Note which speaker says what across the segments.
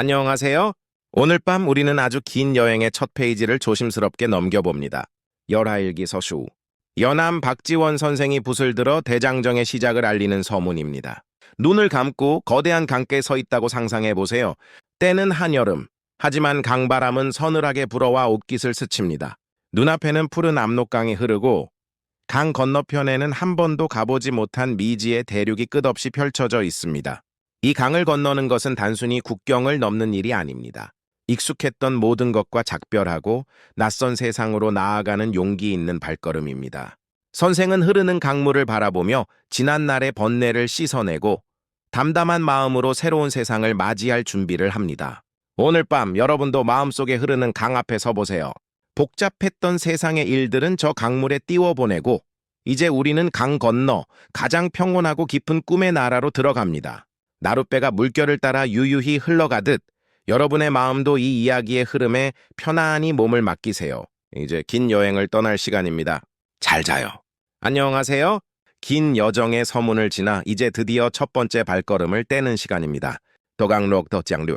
Speaker 1: 안녕하세요. 오늘 밤 우리는 아주 긴 여행의 첫 페이지를 조심스럽게 넘겨봅니다. 열하일기 서수. 연암 박지원 선생이 붓을 들어 대장정의 시작을 알리는 서문입니다. 눈을 감고 거대한 강가에 서 있다고 상상해 보세요. 때는 한여름. 하지만 강바람은 서늘하게 불어와 옷깃을 스칩니다. 눈앞에는 푸른 압록강이 흐르고 강 건너편에는 한 번도 가보지 못한 미지의 대륙이 끝없이 펼쳐져 있습니다. 이 강을 건너는 것은 단순히 국경을 넘는 일이 아닙니다. 익숙했던 모든 것과 작별하고 낯선 세상으로 나아가는 용기 있는 발걸음입니다. 선생은 흐르는 강물을 바라보며 지난 날의 번뇌를 씻어내고 담담한 마음으로 새로운 세상을 맞이할 준비를 합니다. 오늘 밤 여러분도 마음속에 흐르는 강 앞에 서보세요. 복잡했던 세상의 일들은 저 강물에 띄워보내고 이제 우리는 강 건너 가장 평온하고 깊은 꿈의 나라로 들어갑니다. 나룻배가 물결을 따라 유유히 흘러가듯 여러분의 마음도 이 이야기의 흐름에 편안히 몸을 맡기세요. 이제 긴 여행을 떠날 시간입니다. 잘 자요. 안녕하세요. 긴 여정의 서문을 지나 이제 드디어 첫 번째 발걸음을 떼는 시간입니다. 도강록 더장류.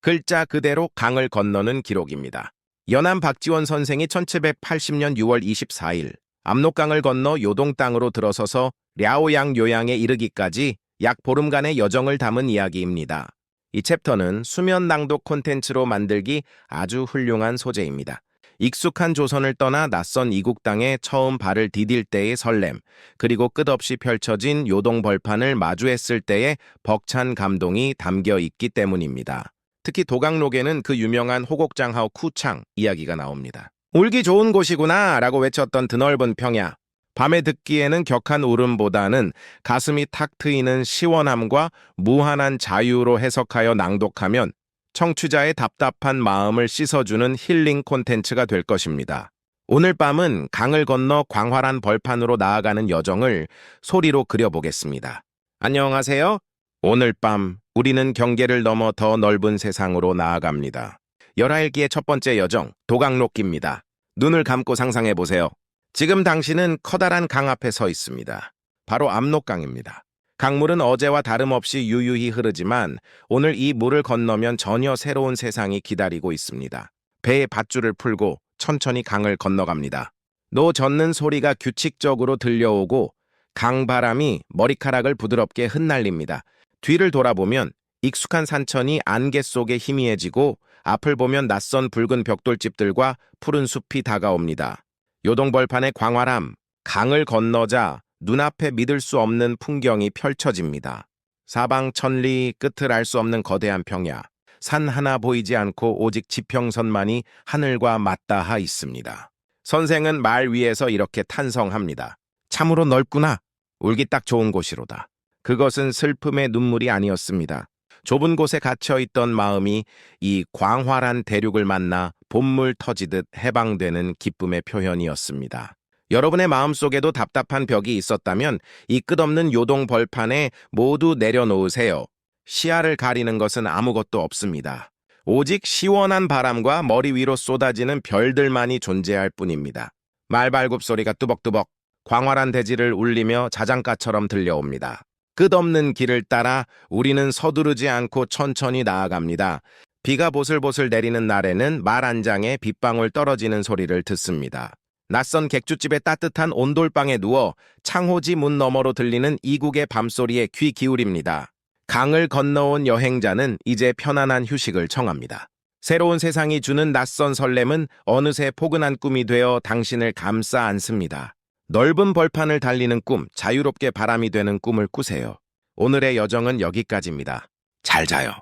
Speaker 1: 글자 그대로 강을 건너는 기록입니다. 연암 박지원 선생이 1780년 6월 24일 압록강을 건너 요동 땅으로 들어서서 랴오양 요양에 이르기까지 약 보름간의 여정을 담은 이야기입니다. 이 챕터는 수면 낭독 콘텐츠로 만들기 아주 훌륭한 소재입니다. 익숙한 조선을 떠나 낯선 이국 땅에 처음 발을 디딜 때의 설렘, 그리고 끝없이 펼쳐진 요동 벌판을 마주했을 때의 벅찬 감동이 담겨 있기 때문입니다. 특히 도강록에는 그 유명한 호곡장하오 쿠창 이야기가 나옵니다. 울기 좋은 곳이구나 라고 외쳤던 드넓은 평야. 밤에 듣기에는 격한 울음보다는 가슴이 탁 트이는 시원함과 무한한 자유로 해석하여 낭독하면 청취자의 답답한 마음을 씻어주는 힐링 콘텐츠가 될 것입니다. 오늘 밤은 강을 건너 광활한 벌판으로 나아가는 여정을 소리로 그려보겠습니다. 안녕하세요. 오늘 밤 우리는 경계를 넘어 더 넓은 세상으로 나아갑니다. 열하일기의 첫 번째 여정, 도강록기입니다. 눈을 감고 상상해보세요. 지금 당신은 커다란 강 앞에 서 있습니다. 바로 압록강입니다. 강물은 어제와 다름없이 유유히 흐르지만 오늘 이 물을 건너면 전혀 새로운 세상이 기다리고 있습니다. 배에 밧줄을 풀고 천천히 강을 건너갑니다. 노 젓는 소리가 규칙적으로 들려오고 강바람이 머리카락을 부드럽게 흩날립니다. 뒤를 돌아보면 익숙한 산천이 안개 속에 희미해지고 앞을 보면 낯선 붉은 벽돌집들과 푸른 숲이 다가옵니다. 요동벌판의 광활함, 강을 건너자 눈앞에 믿을 수 없는 풍경이 펼쳐집니다. 사방 천리 끝을 알 수 없는 거대한 평야, 산 하나 보이지 않고 오직 지평선만이 하늘과 맞닿아 있습니다. 선생은 말 위에서 이렇게 탄성합니다. 참으로 넓구나. 울기 딱 좋은 곳이로다. 그것은 슬픔의 눈물이 아니었습니다. 좁은 곳에 갇혀있던 마음이 이 광활한 대륙을 만나 봄물 터지듯 해방되는 기쁨의 표현이었습니다. 여러분의 마음속에도 답답한 벽이 있었다면 이 끝없는 요동 벌판에 모두 내려놓으세요. 시야를 가리는 것은 아무것도 없습니다. 오직 시원한 바람과 머리 위로 쏟아지는 별들만이 존재할 뿐입니다. 말발굽 소리가 뚜벅뚜벅 광활한 대지를 울리며 자장가처럼 들려옵니다. 끝없는 길을 따라 우리는 서두르지 않고 천천히 나아갑니다. 비가 보슬보슬 내리는 날에는 말 한 장에 빗방울 떨어지는 소리를 듣습니다. 낯선 객주집의 따뜻한 온돌방에 누워 창호지 문 너머로 들리는 이국의 밤소리에 귀 기울입니다. 강을 건너온 여행자는 이제 편안한 휴식을 청합니다. 새로운 세상이 주는 낯선 설렘은 어느새 포근한 꿈이 되어 당신을 감싸 안습니다. 넓은 벌판을 달리는 꿈, 자유롭게 바람이 되는 꿈을 꾸세요. 오늘의 여정은 여기까지입니다. 잘 자요.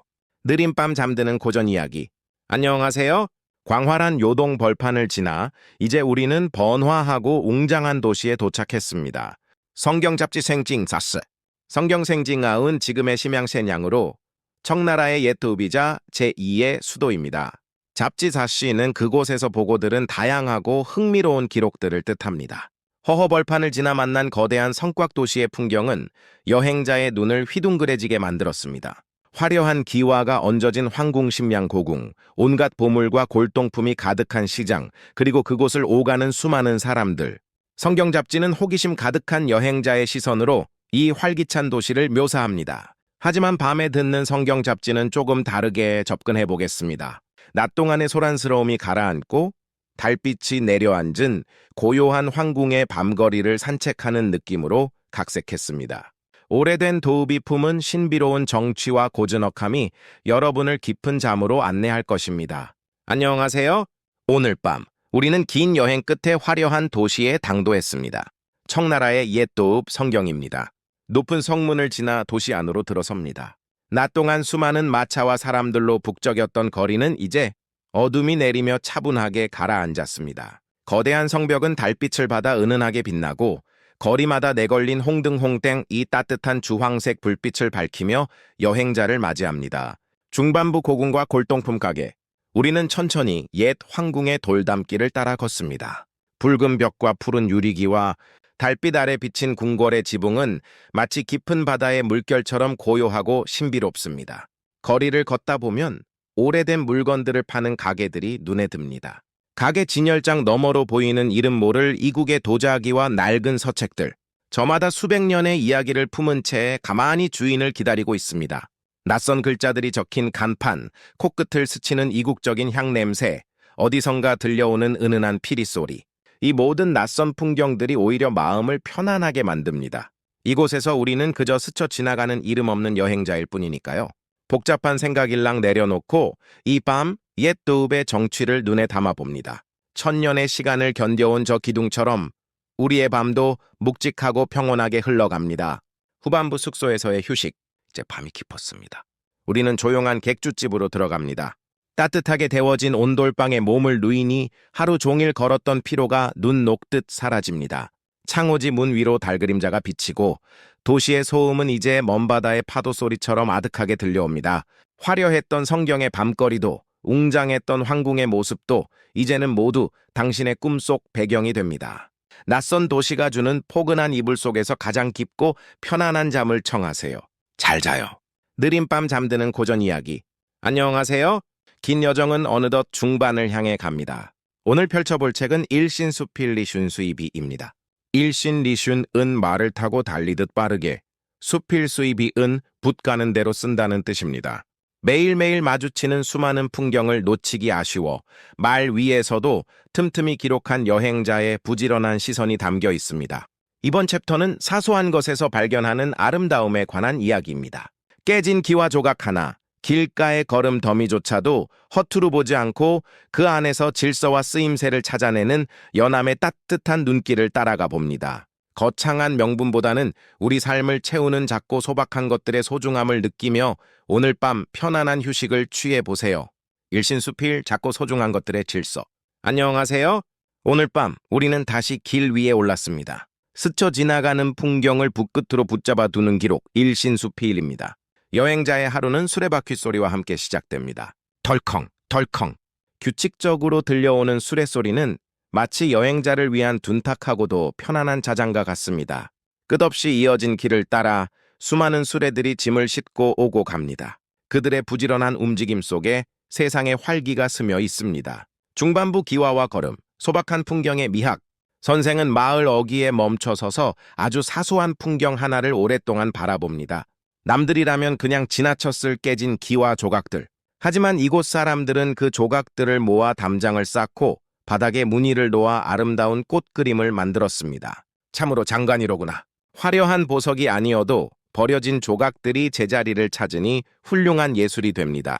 Speaker 1: 느린 밤 잠드는 고전 이야기. 안녕하세요. 광활한 요동 벌판을 지나 이제 우리는 번화하고 웅장한 도시에 도착했습니다. 성경 잡지 생징사스. 성경 생징아은 지금의 심양센양으로 청나라의 옛 도비자 제2의 수도입니다. 잡지 사시는 그곳에서 보고 들은 다양하고 흥미로운 기록들을 뜻합니다. 허허벌판을 지나 만난 거대한 성곽 도시의 풍경은 여행자의 눈을 휘둥그레지게 만들었습니다. 화려한 기와가 얹어진 황궁심양 고궁, 온갖 보물과 골동품이 가득한 시장, 그리고 그곳을 오가는 수많은 사람들. 성경 잡지는 호기심 가득한 여행자의 시선으로 이 활기찬 도시를 묘사합니다. 하지만 밤에 듣는 성경 잡지는 조금 다르게 접근해 보겠습니다. 낮 동안의 소란스러움이 가라앉고 달빛이 내려앉은 고요한 황궁의 밤거리를 산책하는 느낌으로 각색했습니다. 오래된 도읍이 품은 신비로운 정취와 고즈넉함이 여러분을 깊은 잠으로 안내할 것입니다. 안녕하세요. 오늘 밤 우리는 긴 여행 끝에 화려한 도시에 당도했습니다. 청나라의 옛 도읍 성경입니다. 높은 성문을 지나 도시 안으로 들어섭니다. 낮 동안 수많은 마차와 사람들로 북적였던 거리는 이제 어둠이 내리며 차분하게 가라앉았습니다. 거대한 성벽은 달빛을 받아 은은하게 빛나고 거리마다 내걸린 홍등홍땡 이 따뜻한 주황색 불빛을 밝히며 여행자를 맞이합니다. 중반부 고궁과 골동품 가게. 우리는 천천히 옛 황궁의 돌담길을 따라 걷습니다. 붉은 벽과 푸른 유리기와 달빛 아래 비친 궁궐의 지붕은 마치 깊은 바다의 물결처럼 고요하고 신비롭습니다. 거리를 걷다 보면 오래된 물건들을 파는 가게들이 눈에 듭니다. 가게 진열장 너머로 보이는 이름 모를 이국의 도자기와 낡은 서책들. 저마다 수백 년의 이야기를 품은 채 가만히 주인을 기다리고 있습니다. 낯선 글자들이 적힌 간판, 코끝을 스치는 이국적인 향냄새, 어디선가 들려오는 은은한 피리소리. 이 모든 낯선 풍경들이 오히려 마음을 편안하게 만듭니다. 이곳에서 우리는 그저 스쳐 지나가는 이름 없는 여행자일 뿐이니까요. 복잡한 생각일랑 내려놓고 이 밤 옛 도읍의 정취를 눈에 담아봅니다. 천년의 시간을 견뎌온 저 기둥처럼 우리의 밤도 묵직하고 평온하게 흘러갑니다. 후반부 숙소에서의 휴식, 이제 밤이 깊었습니다. 우리는 조용한 객주집으로 들어갑니다. 따뜻하게 데워진 온돌방에 몸을 누이니 하루 종일 걸었던 피로가 눈 녹듯 사라집니다. 창호지 문 위로 달그림자가 비치고 도시의 소음은 이제 먼바다의 파도 소리처럼 아득하게 들려옵니다. 화려했던 성경의 밤거리도 웅장했던 황궁의 모습도 이제는 모두 당신의 꿈속 배경이 됩니다. 낯선 도시가 주는 포근한 이불 속에서 가장 깊고 편안한 잠을 청하세요. 잘 자요. 느린 밤 잠드는 고전 이야기. 안녕하세요. 긴 여정은 어느덧 중반을 향해 갑니다. 오늘 펼쳐볼 책은 일신수필 리슌 수이비입니다. 일신 리슌 은 말을 타고 달리듯 빠르게, 수필 수이비 은 붓 가는 대로 쓴다는 뜻입니다. 매일매일 마주치는 수많은 풍경을 놓치기 아쉬워 말 위에서도 틈틈이 기록한 여행자의 부지런한 시선이 담겨 있습니다. 이번 챕터는 사소한 것에서 발견하는 아름다움에 관한 이야기입니다. 깨진 기와 조각 하나, 길가의 걸음 더미조차도 허투루 보지 않고 그 안에서 질서와 쓰임새를 찾아내는 연암의 따뜻한 눈길을 따라가 봅니다. 거창한 명분보다는 우리 삶을 채우는 작고 소박한 것들의 소중함을 느끼며 오늘 밤 편안한 휴식을 취해보세요. 일신수필 작고 소중한 것들의 질서. 안녕하세요. 오늘 밤 우리는 다시 길 위에 올랐습니다. 스쳐 지나가는 풍경을 붓끝으로 붙잡아 두는 기록 일신수필입니다. 여행자의 하루는 수레바퀴 소리와 함께 시작됩니다. 덜컹, 덜컹. 규칙적으로 들려오는 수레소리는 마치 여행자를 위한 둔탁하고도 편안한 자장가 같습니다. 끝없이 이어진 길을 따라 수많은 수레들이 짐을 싣고 오고 갑니다. 그들의 부지런한 움직임 속에 세상의 활기가 스며 있습니다. 중반부 기와와 걸음, 소박한 풍경의 미학. 선생은 마을 어귀에 멈춰서서 아주 사소한 풍경 하나를 오랫동안 바라봅니다. 남들이라면 그냥 지나쳤을 깨진 기와 조각들. 하지만 이곳 사람들은 그 조각들을 모아 담장을 쌓고 바닥에 무늬를 놓아 아름다운 꽃그림을 만들었습니다. 참으로 장관이로구나. 화려한 보석이 아니어도 버려진 조각들이 제자리를 찾으니 훌륭한 예술이 됩니다.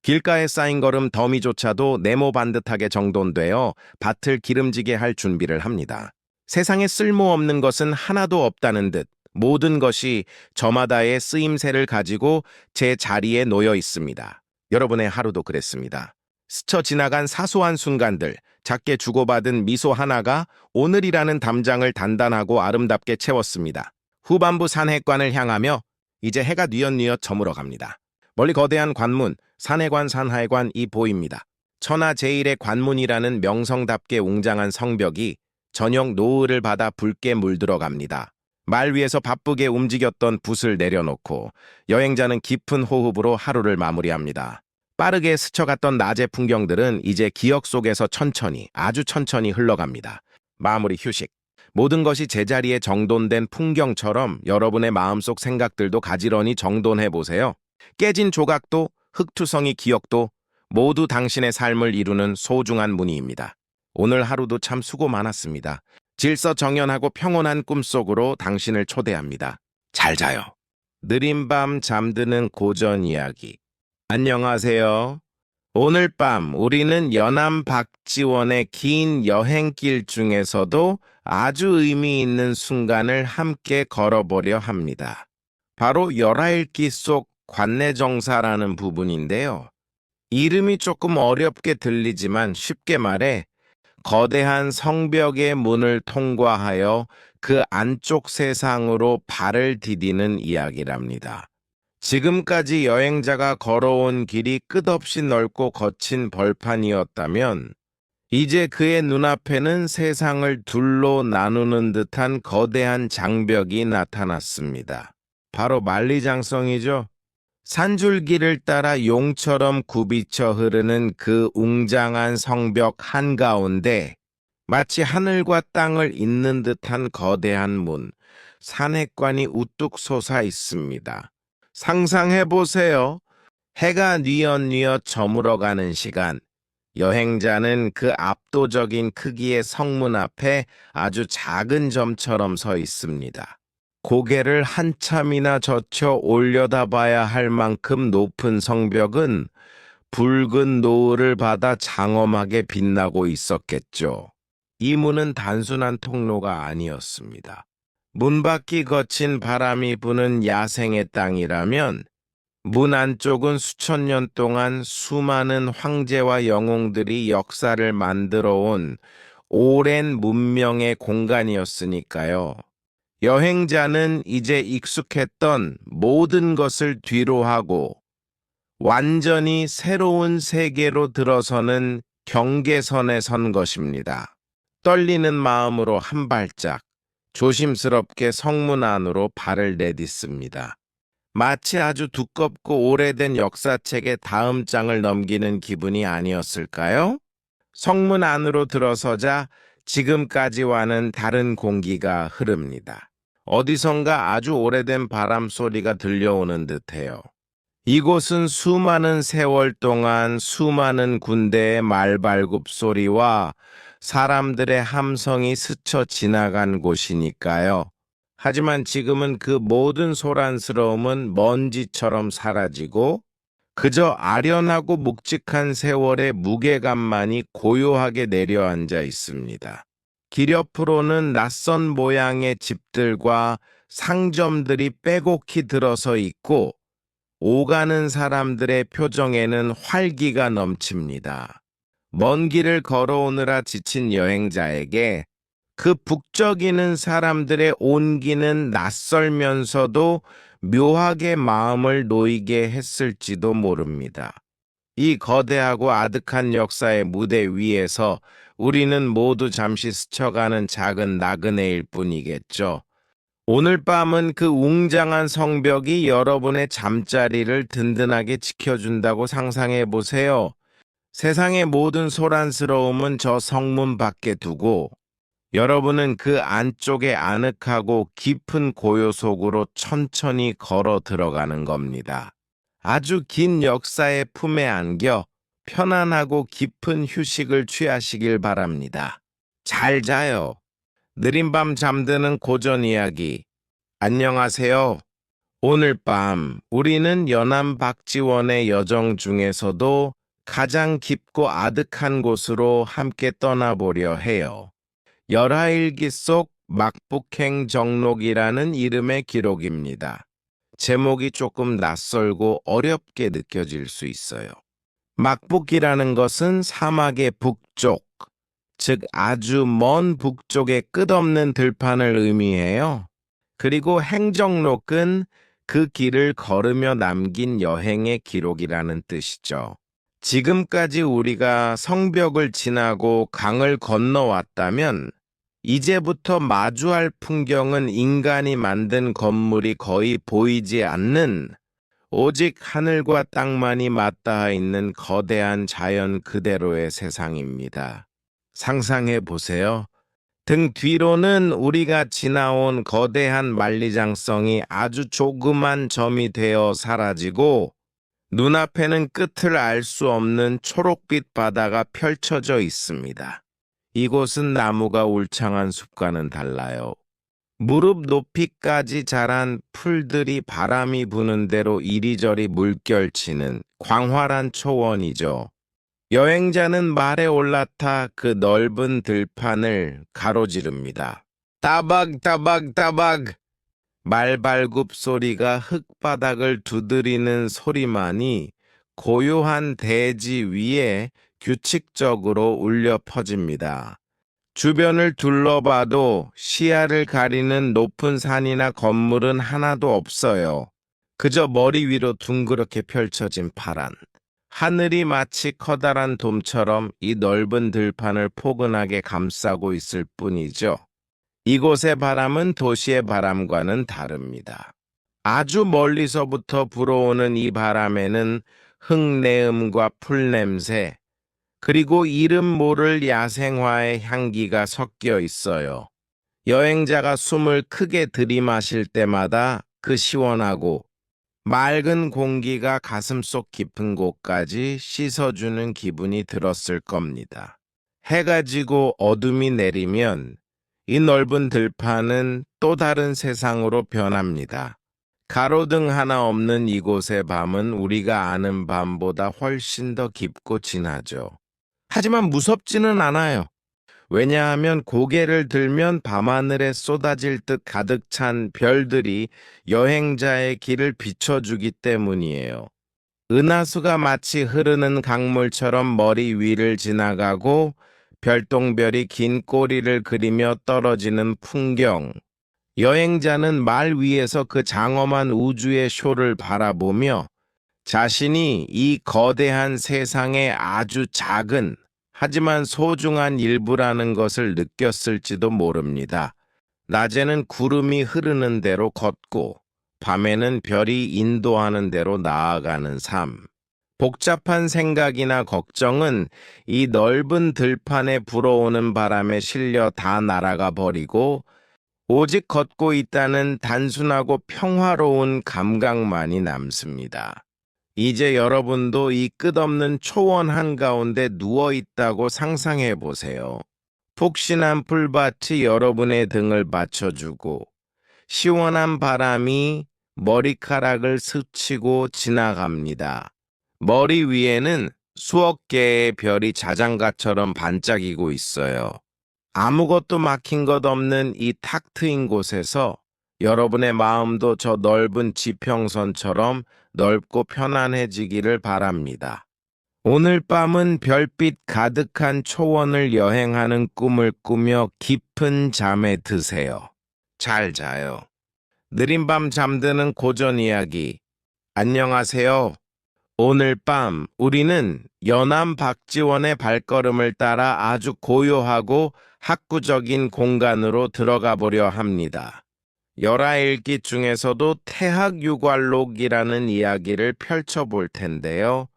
Speaker 1: 길가에 쌓인 걸음 더미조차도 네모 반듯하게 정돈되어 밭을 기름지게 할 준비를 합니다. 세상에 쓸모없는 것은 하나도 없다는 듯 모든 것이 저마다의 쓰임새를 가지고 제 자리에 놓여 있습니다. 여러분의 하루도 그랬습니다. 스쳐 지나간 사소한 순간들, 작게 주고받은 미소 하나가 오늘이라는 담장을 단단하고 아름답게 채웠습니다. 후반부 산해관을 향하며 이제 해가 뉘엿뉘엿 저물어 갑니다. 멀리 거대한 관문, 산해관 산하관이 보입니다. 천하 제1의 관문이라는 명성답게 웅장한 성벽이 저녁 노을을 받아 붉게 물들어 갑니다. 말 위에서 바쁘게 움직였던 붓을 내려놓고 여행자는 깊은 호흡으로 하루를 마무리합니다. 빠르게 스쳐갔던 낮의 풍경들은 이제 기억 속에서 천천히, 아주 천천히 흘러갑니다. 마무리 휴식. 모든 것이 제자리에 정돈된 풍경처럼 여러분의 마음속 생각들도 가지런히 정돈해 보세요. 깨진 조각도 흙투성이 기억도 모두 당신의 삶을 이루는 소중한 무늬입니다. 오늘 하루도 참 수고 많았습니다. 질서정연하고 평온한 꿈속으로 당신을 초대합니다. 잘 자요. 느린 밤 잠드는 고전 이야기. 안녕하세요. 오늘 밤 우리는 연암 박지원의 긴 여행길 중에서도 아주 의미 있는 순간을 함께 걸어보려 합니다. 바로 열하일기 속 관내정사라는 부분인데요. 이름이 조금 어렵게 들리지만 쉽게 말해 거대한 성벽의 문을 통과하여 그 안쪽 세상으로 발을 디디는 이야기랍니다. 지금까지 여행자가 걸어온 길이 끝없이 넓고 거친 벌판이었다면 이제 그의 눈앞에는 세상을 둘로 나누는 듯한 거대한 장벽이 나타났습니다. 바로 만리장성이죠. 산줄기를 따라 용처럼 굽이쳐 흐르는 그 웅장한 성벽 한가운데 마치 하늘과 땅을 잇는 듯한 거대한 문, 산핵관이 우뚝 솟아 있습니다. 상상해 보세요. 해가 뉘엿뉘엿 저물어가는 시간. 여행자는 그 압도적인 크기의 성문 앞에 아주 작은 점처럼 서 있습니다. 고개를 한참이나 젖혀 올려다봐야 할 만큼 높은 성벽은 붉은 노을을 받아 장엄하게 빛나고 있었겠죠. 이 문은 단순한 통로가 아니었습니다. 문 밖이 거친 바람이 부는 야생의 땅이라면 문 안쪽은 수천 년 동안 수많은 황제와 영웅들이 역사를 만들어온 오랜 문명의 공간이었으니까요. 여행자는 이제 익숙했던 모든 것을 뒤로하고 완전히 새로운 세계로 들어서는 경계선에 선 것입니다. 떨리는 마음으로 한 발짝 조심스럽게 성문 안으로 발을 내딛습니다. 마치 아주 두껍고 오래된 역사책의 다음 장을 넘기는 기분이 아니었을까요? 성문 안으로 들어서자 지금까지와는 다른 공기가 흐릅니다. 어디선가 아주 오래된 바람 소리가 들려오는 듯해요. 이곳은 수많은 세월 동안 수많은 군대의 말발굽 소리와 사람들의 함성이 스쳐 지나간 곳이니까요. 하지만 지금은 그 모든 소란스러움은 먼지처럼 사라지고 그저 아련하고 묵직한 세월의 무게감만이 고요하게 내려앉아 있습니다. 길 옆으로는 낯선 모양의 집들과 상점들이 빼곡히 들어서 있고 오가는 사람들의 표정에는 활기가 넘칩니다. 먼 길을 걸어오느라 지친 여행자에게 그 북적이는 사람들의 온기는 낯설면서도 묘하게 마음을 놓이게 했을지도 모릅니다. 이 거대하고 아득한 역사의 무대 위에서 우리는 모두 잠시 스쳐가는 작은 나그네일 뿐이겠죠. 오늘 밤은 그 웅장한 성벽이 여러분의 잠자리를 든든하게 지켜준다고 상상해 보세요. 세상의 모든 소란스러움은 저 성문 밖에 두고 여러분은 그 안쪽에 아늑하고 깊은 고요 속으로 천천히 걸어 들어가는 겁니다. 아주 긴 역사의 품에 안겨 편안하고 깊은 휴식을 취하시길 바랍니다. 잘 자요. 느린 밤 잠드는 고전 이야기. 안녕하세요. 오늘 밤 우리는 연암 박지원의 여정 중에서도 가장 깊고 아득한 곳으로 함께 떠나보려 해요. 열하일기 속 막북행 정록이라는 이름의 기록입니다. 제목이 조금 낯설고 어렵게 느껴질 수 있어요. 막북이라는 것은 사막의 북쪽, 즉 아주 먼 북쪽의 끝없는 들판을 의미해요. 그리고 행정록은 그 길을 걸으며 남긴 여행의 기록이라는 뜻이죠. 지금까지 우리가 성벽을 지나고 강을 건너왔다면 이제부터 마주할 풍경은 인간이 만든 건물이 거의 보이지 않는 오직 하늘과 땅만이 맞닿아 있는 거대한 자연 그대로의 세상입니다. 상상해 보세요. 등 뒤로는 우리가 지나온 거대한 만리장성이 아주 조그만 점이 되어 사라지고 눈앞에는 끝을 알 수 없는 초록빛 바다가 펼쳐져 있습니다. 이곳은 나무가 울창한 숲과는 달라요. 무릎 높이까지 자란 풀들이 바람이 부는 대로 이리저리 물결치는 광활한 초원이죠. 여행자는 말에 올라타 그 넓은 들판을 가로지릅니다. 따박따박따박! 말발굽 소리가 흙바닥을 두드리는 소리만이 고요한 대지 위에 규칙적으로 울려 퍼집니다. 주변을 둘러봐도 시야를 가리는 높은 산이나 건물은 하나도 없어요. 그저 머리 위로 둥그렇게 펼쳐진 파란. 하늘이 마치 커다란 돔처럼 이 넓은 들판을 포근하게 감싸고 있을 뿐이죠. 이곳의 바람은 도시의 바람과는 다릅니다. 아주 멀리서부터 불어오는 이 바람에는 흙내음과 풀냄새, 그리고 이름 모를 야생화의 향기가 섞여 있어요. 여행자가 숨을 크게 들이마실 때마다 그 시원하고 맑은 공기가 가슴속 깊은 곳까지 씻어주는 기분이 들었을 겁니다. 해가 지고 어둠이 내리면 이 넓은 들판은 또 다른 세상으로 변합니다. 가로등 하나 없는 이곳의 밤은 우리가 아는 밤보다 훨씬 더 깊고 진하죠. 하지만 무섭지는 않아요. 왜냐하면 고개를 들면 밤하늘에 쏟아질 듯 가득 찬 별들이 여행자의 길을 비춰주기 때문이에요. 은하수가 마치 흐르는 강물처럼 머리 위를 지나가고 별똥별이 긴 꼬리를 그리며 떨어지는 풍경. 여행자는 말 위에서 그 장엄한 우주의 쇼를 바라보며 자신이 이 거대한 세상의 아주 작은 하지만 소중한 일부라는 것을 느꼈을지도 모릅니다. 낮에는 구름이 흐르는 대로 걷고 밤에는 별이 인도하는 대로 나아가는 삶. 복잡한 생각이나 걱정은 이 넓은 들판에 불어오는 바람에 실려 다 날아가 버리고 오직 걷고 있다는 단순하고 평화로운 감각만이 남습니다. 이제 여러분도 이 끝없는 초원 한가운데 누워 있다고 상상해 보세요. 푹신한 풀밭이 여러분의 등을 받쳐주고 시원한 바람이 머리카락을 스치고 지나갑니다. 머리 위에는 수억 개의 별이 자장가처럼 반짝이고 있어요. 아무것도 막힌 것 없는 이 탁 트인 곳에서 여러분의 마음도 저 넓은 지평선처럼 넓고 편안해지기를 바랍니다. 오늘 밤은 별빛 가득한 초원을 여행하는 꿈을 꾸며 깊은 잠에 드세요. 잘 자요. 느린 밤 잠드는 고전 이야기. 안녕하세요. 오늘 밤 우리는 연암 박지원의 발걸음을 따라 아주 고요하고 학구적인 공간으로 들어가 보려 합니다. 열하일기 중에서도 태학유관록이라는 이야기를 펼쳐볼 텐데요.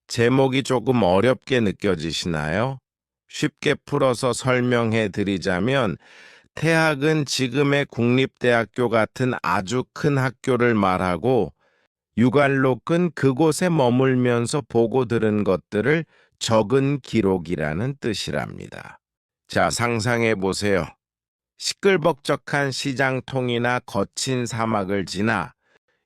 Speaker 1: 제목이 조금 어렵게 느껴지시나요? 쉽게 풀어서 설명해 드리자면 태학은 지금의 국립대학교 같은 아주 큰 학교를 말하고 유관록은 그곳에 머물면서 보고 들은 것들을 적은 기록이라는 뜻이랍니다. 자, 상상해 보세요. 시끌벅적한 시장통이나 거친 사막을 지나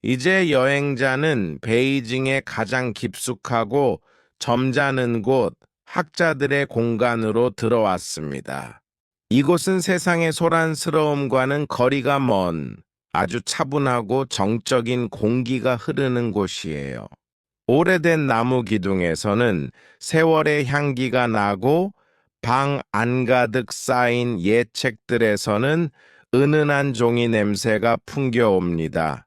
Speaker 1: 이제 여행자는 베이징의 가장 깊숙하고 점잖은 곳 학자들의 공간으로 들어왔습니다. 이곳은 세상의 소란스러움과는 거리가 먼 아주 차분하고 정적인 공기가 흐르는 곳이에요. 오래된 나무 기둥에서는 세월의 향기가 나고 방 안가득 쌓인 옛 책들에서는 은은한 종이 냄새가 풍겨옵니다.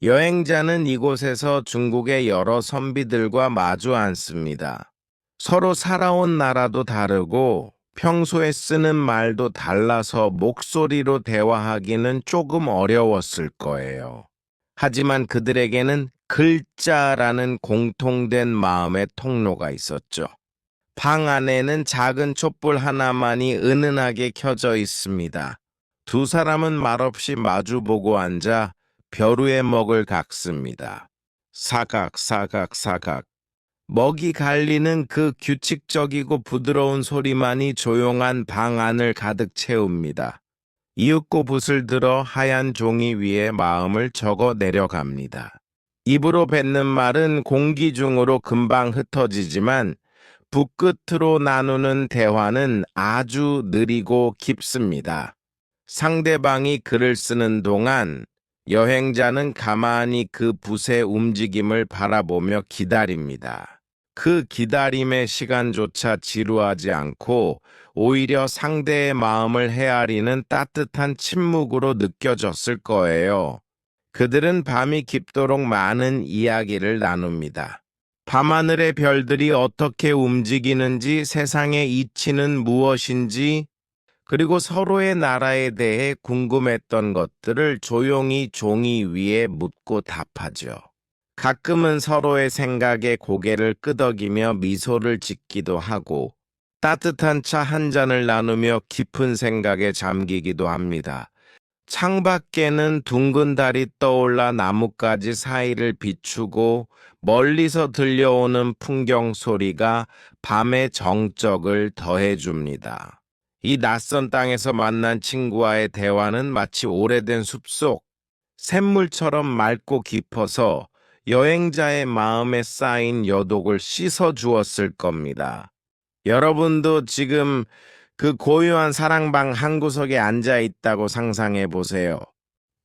Speaker 1: 여행자는 이곳에서 중국의 여러 선비들과 마주 앉습니다. 서로 살아온 나라도 다르고 평소에 쓰는 말도 달라서 목소리로 대화하기는 조금 어려웠을 거예요. 하지만 그들에게는 글자라는 공통된 마음의 통로가 있었죠. 방 안에는 작은 촛불 하나만이 은은하게 켜져 있습니다. 두 사람은 말없이 마주보고 앉아 벼루의 먹을 각습니다. 사각, 사각, 사각. 먹이 갈리는 그 규칙적이고 부드러운 소리만이 조용한 방 안을 가득 채웁니다. 이윽고 붓을 들어 하얀 종이 위에 마음을 적어 내려갑니다. 입으로 뱉는 말은 공기 중으로 금방 흩어지지만 붓끝으로 나누는 대화는 아주 느리고 깊습니다. 상대방이 글을 쓰는 동안 여행자는 가만히 그 붓의 움직임을 바라보며 기다립니다. 그 기다림의 시간조차 지루하지 않고 오히려 상대의 마음을 헤아리는 따뜻한 침묵으로 느껴졌을 거예요. 그들은 밤이 깊도록 많은 이야기를 나눕니다. 밤하늘의 별들이 어떻게 움직이는지, 세상의 이치는 무엇인지, 그리고 서로의 나라에 대해 궁금했던 것들을 조용히 종이 위에 묻고 답하죠. 가끔은 서로의 생각에 고개를 끄덕이며 미소를 짓기도 하고 따뜻한 차 한 잔을 나누며 깊은 생각에 잠기기도 합니다. 창밖에는 둥근 달이 떠올라 나뭇가지 사이를 비추고 멀리서 들려오는 풍경 소리가 밤의 정적을 더해줍니다. 이 낯선 땅에서 만난 친구와의 대화는 마치 오래된 숲속 샘물처럼 맑고 깊어서 여행자의 마음에 쌓인 여독을 씻어주었을 겁니다. 여러분도 지금 그 고요한 사랑방 한 구석에 앉아 있다고 상상해 보세요.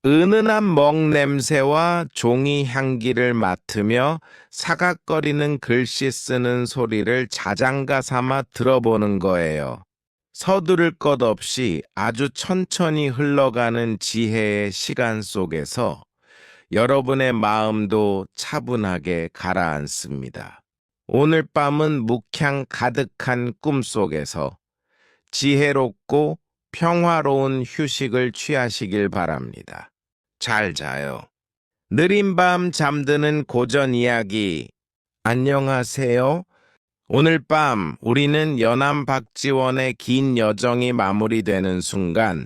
Speaker 1: 은은한 먹 냄새와 종이 향기를 맡으며 사각거리는 글씨 쓰는 소리를 자장가 삼아 들어보는 거예요. 서두를 것 없이 아주 천천히 흘러가는 지혜의 시간 속에서 여러분의 마음도 차분하게 가라앉습니다. 오늘 밤은 묵향 가득한 꿈속에서 지혜롭고 평화로운 휴식을 취하시길 바랍니다. 잘 자요. 느린 밤 잠드는 고전 이야기. 안녕하세요. 오늘 밤 우리는 연암 박지원의 긴 여정이 마무리되는 순간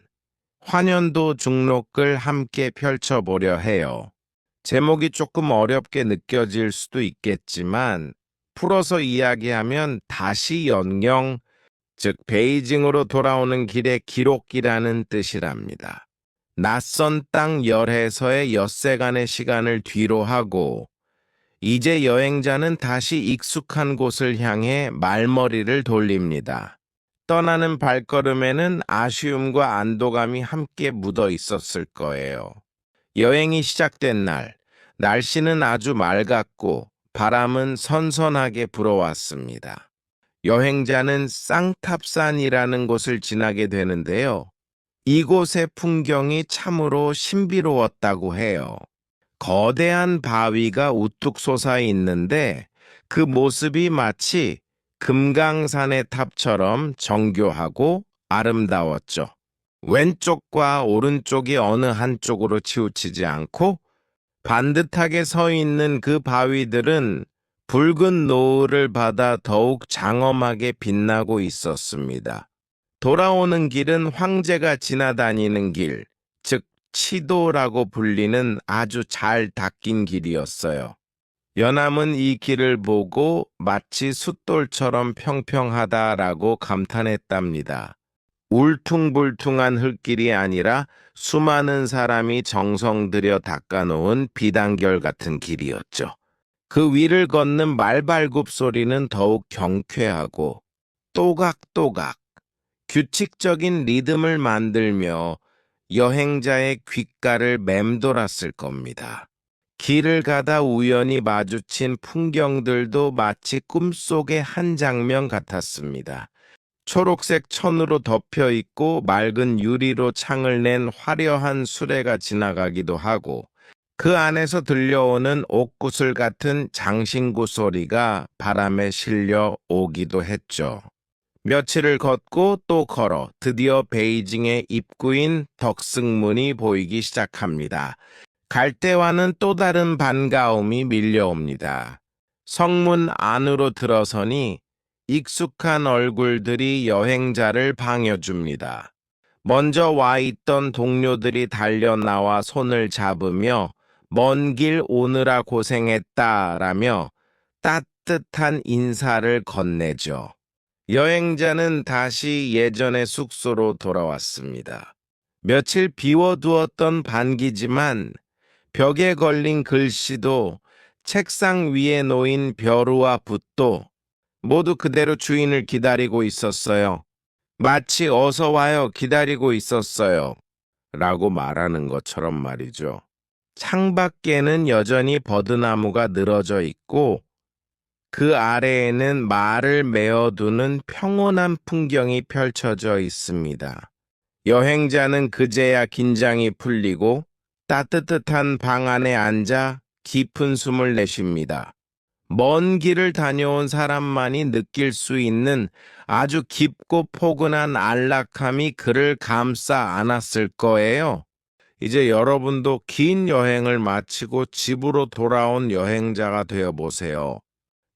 Speaker 1: 환연도 중록을 함께 펼쳐보려 해요. 제목이 조금 어렵게 느껴질 수도 있겠지만 풀어서 이야기하면 다시 연경, 즉 베이징으로 돌아오는 길의 기록이라는 뜻이랍니다. 낯선 땅 열해서의 엿새간의 시간을 뒤로 하고 이제 여행자는 다시 익숙한 곳을 향해 말머리를 돌립니다. 떠나는 발걸음에는 아쉬움과 안도감이 함께 묻어 있었을 거예요. 여행이 시작된 날, 날씨는 아주 맑았고 바람은 선선하게 불어왔습니다. 여행자는 쌍탑산이라는 곳을 지나게 되는데요. 이곳의 풍경이 참으로 신비로웠다고 해요. 거대한 바위가 우뚝 솟아 있는데 그 모습이 마치 금강산의 탑처럼 정교하고 아름다웠죠. 왼쪽과 오른쪽이 어느 한쪽으로 치우치지 않고 반듯하게 서 있는 그 바위들은 붉은 노을을 받아 더욱 장엄하게 빛나고 있었습니다. 돌아오는 길은 황제가 지나다니는 길, 즉 치도라고 불리는 아주 잘 닦인 길이었어요. 연암은 이 길을 보고 마치 숫돌처럼 평평하다라고 감탄했답니다. 울퉁불퉁한 흙길이 아니라 수많은 사람이 정성 들여 닦아놓은 비단결 같은 길이었죠. 그 위를 걷는 말발굽 소리는 더욱 경쾌하고 또각또각 규칙적인 리듬을 만들며 여행자의 귓가를 맴돌았을 겁니다. 길을 가다 우연히 마주친 풍경들도 마치 꿈속의 한 장면 같았습니다. 초록색 천으로 덮여 있고 맑은 유리로 창을 낸 화려한 수레가 지나가기도 하고 그 안에서 들려오는 옥구슬 같은 장신구 소리가 바람에 실려 오기도 했죠. 며칠을 걷고 또 걸어 드디어 베이징의 입구인 덕승문이 보이기 시작합니다. 갈 때와는 또 다른 반가움이 밀려옵니다. 성문 안으로 들어서니 익숙한 얼굴들이 여행자를 반겨줍니다. 먼저 와 있던 동료들이 달려나와 손을 잡으며 먼 길 오느라 고생했다라며 따뜻한 인사를 건네죠. 여행자는 다시 예전의 숙소로 돌아왔습니다. 며칠 비워두었던 반기지만 벽에 걸린 글씨도 책상 위에 놓인 벼루와 붓도 모두 그대로 주인을 기다리고 있었어요. 마치 어서 와요 기다리고 있었어요 라고 말하는 것처럼 말이죠. 창밖에는 여전히 버드나무가 늘어져 있고 그 아래에는 말을 메어두는 평온한 풍경이 펼쳐져 있습니다. 여행자는 그제야 긴장이 풀리고 따뜻한 방 안에 앉아 깊은 숨을 내쉽니다. 먼 길을 다녀온 사람만이 느낄 수 있는 아주 깊고 포근한 안락함이 그를 감싸 안았을 거예요. 이제 여러분도 긴 여행을 마치고 집으로 돌아온 여행자가 되어 보세요.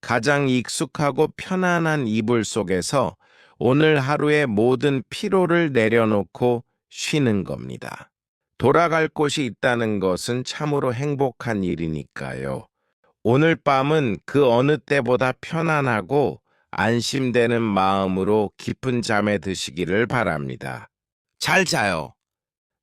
Speaker 1: 가장 익숙하고 편안한 이불 속에서 오늘 하루의 모든 피로를 내려놓고 쉬는 겁니다. 돌아갈 곳이 있다는 것은 참으로 행복한 일이니까요. 오늘 밤은 그 어느 때보다 편안하고 안심되는 마음으로 깊은 잠에 드시기를 바랍니다. 잘 자요.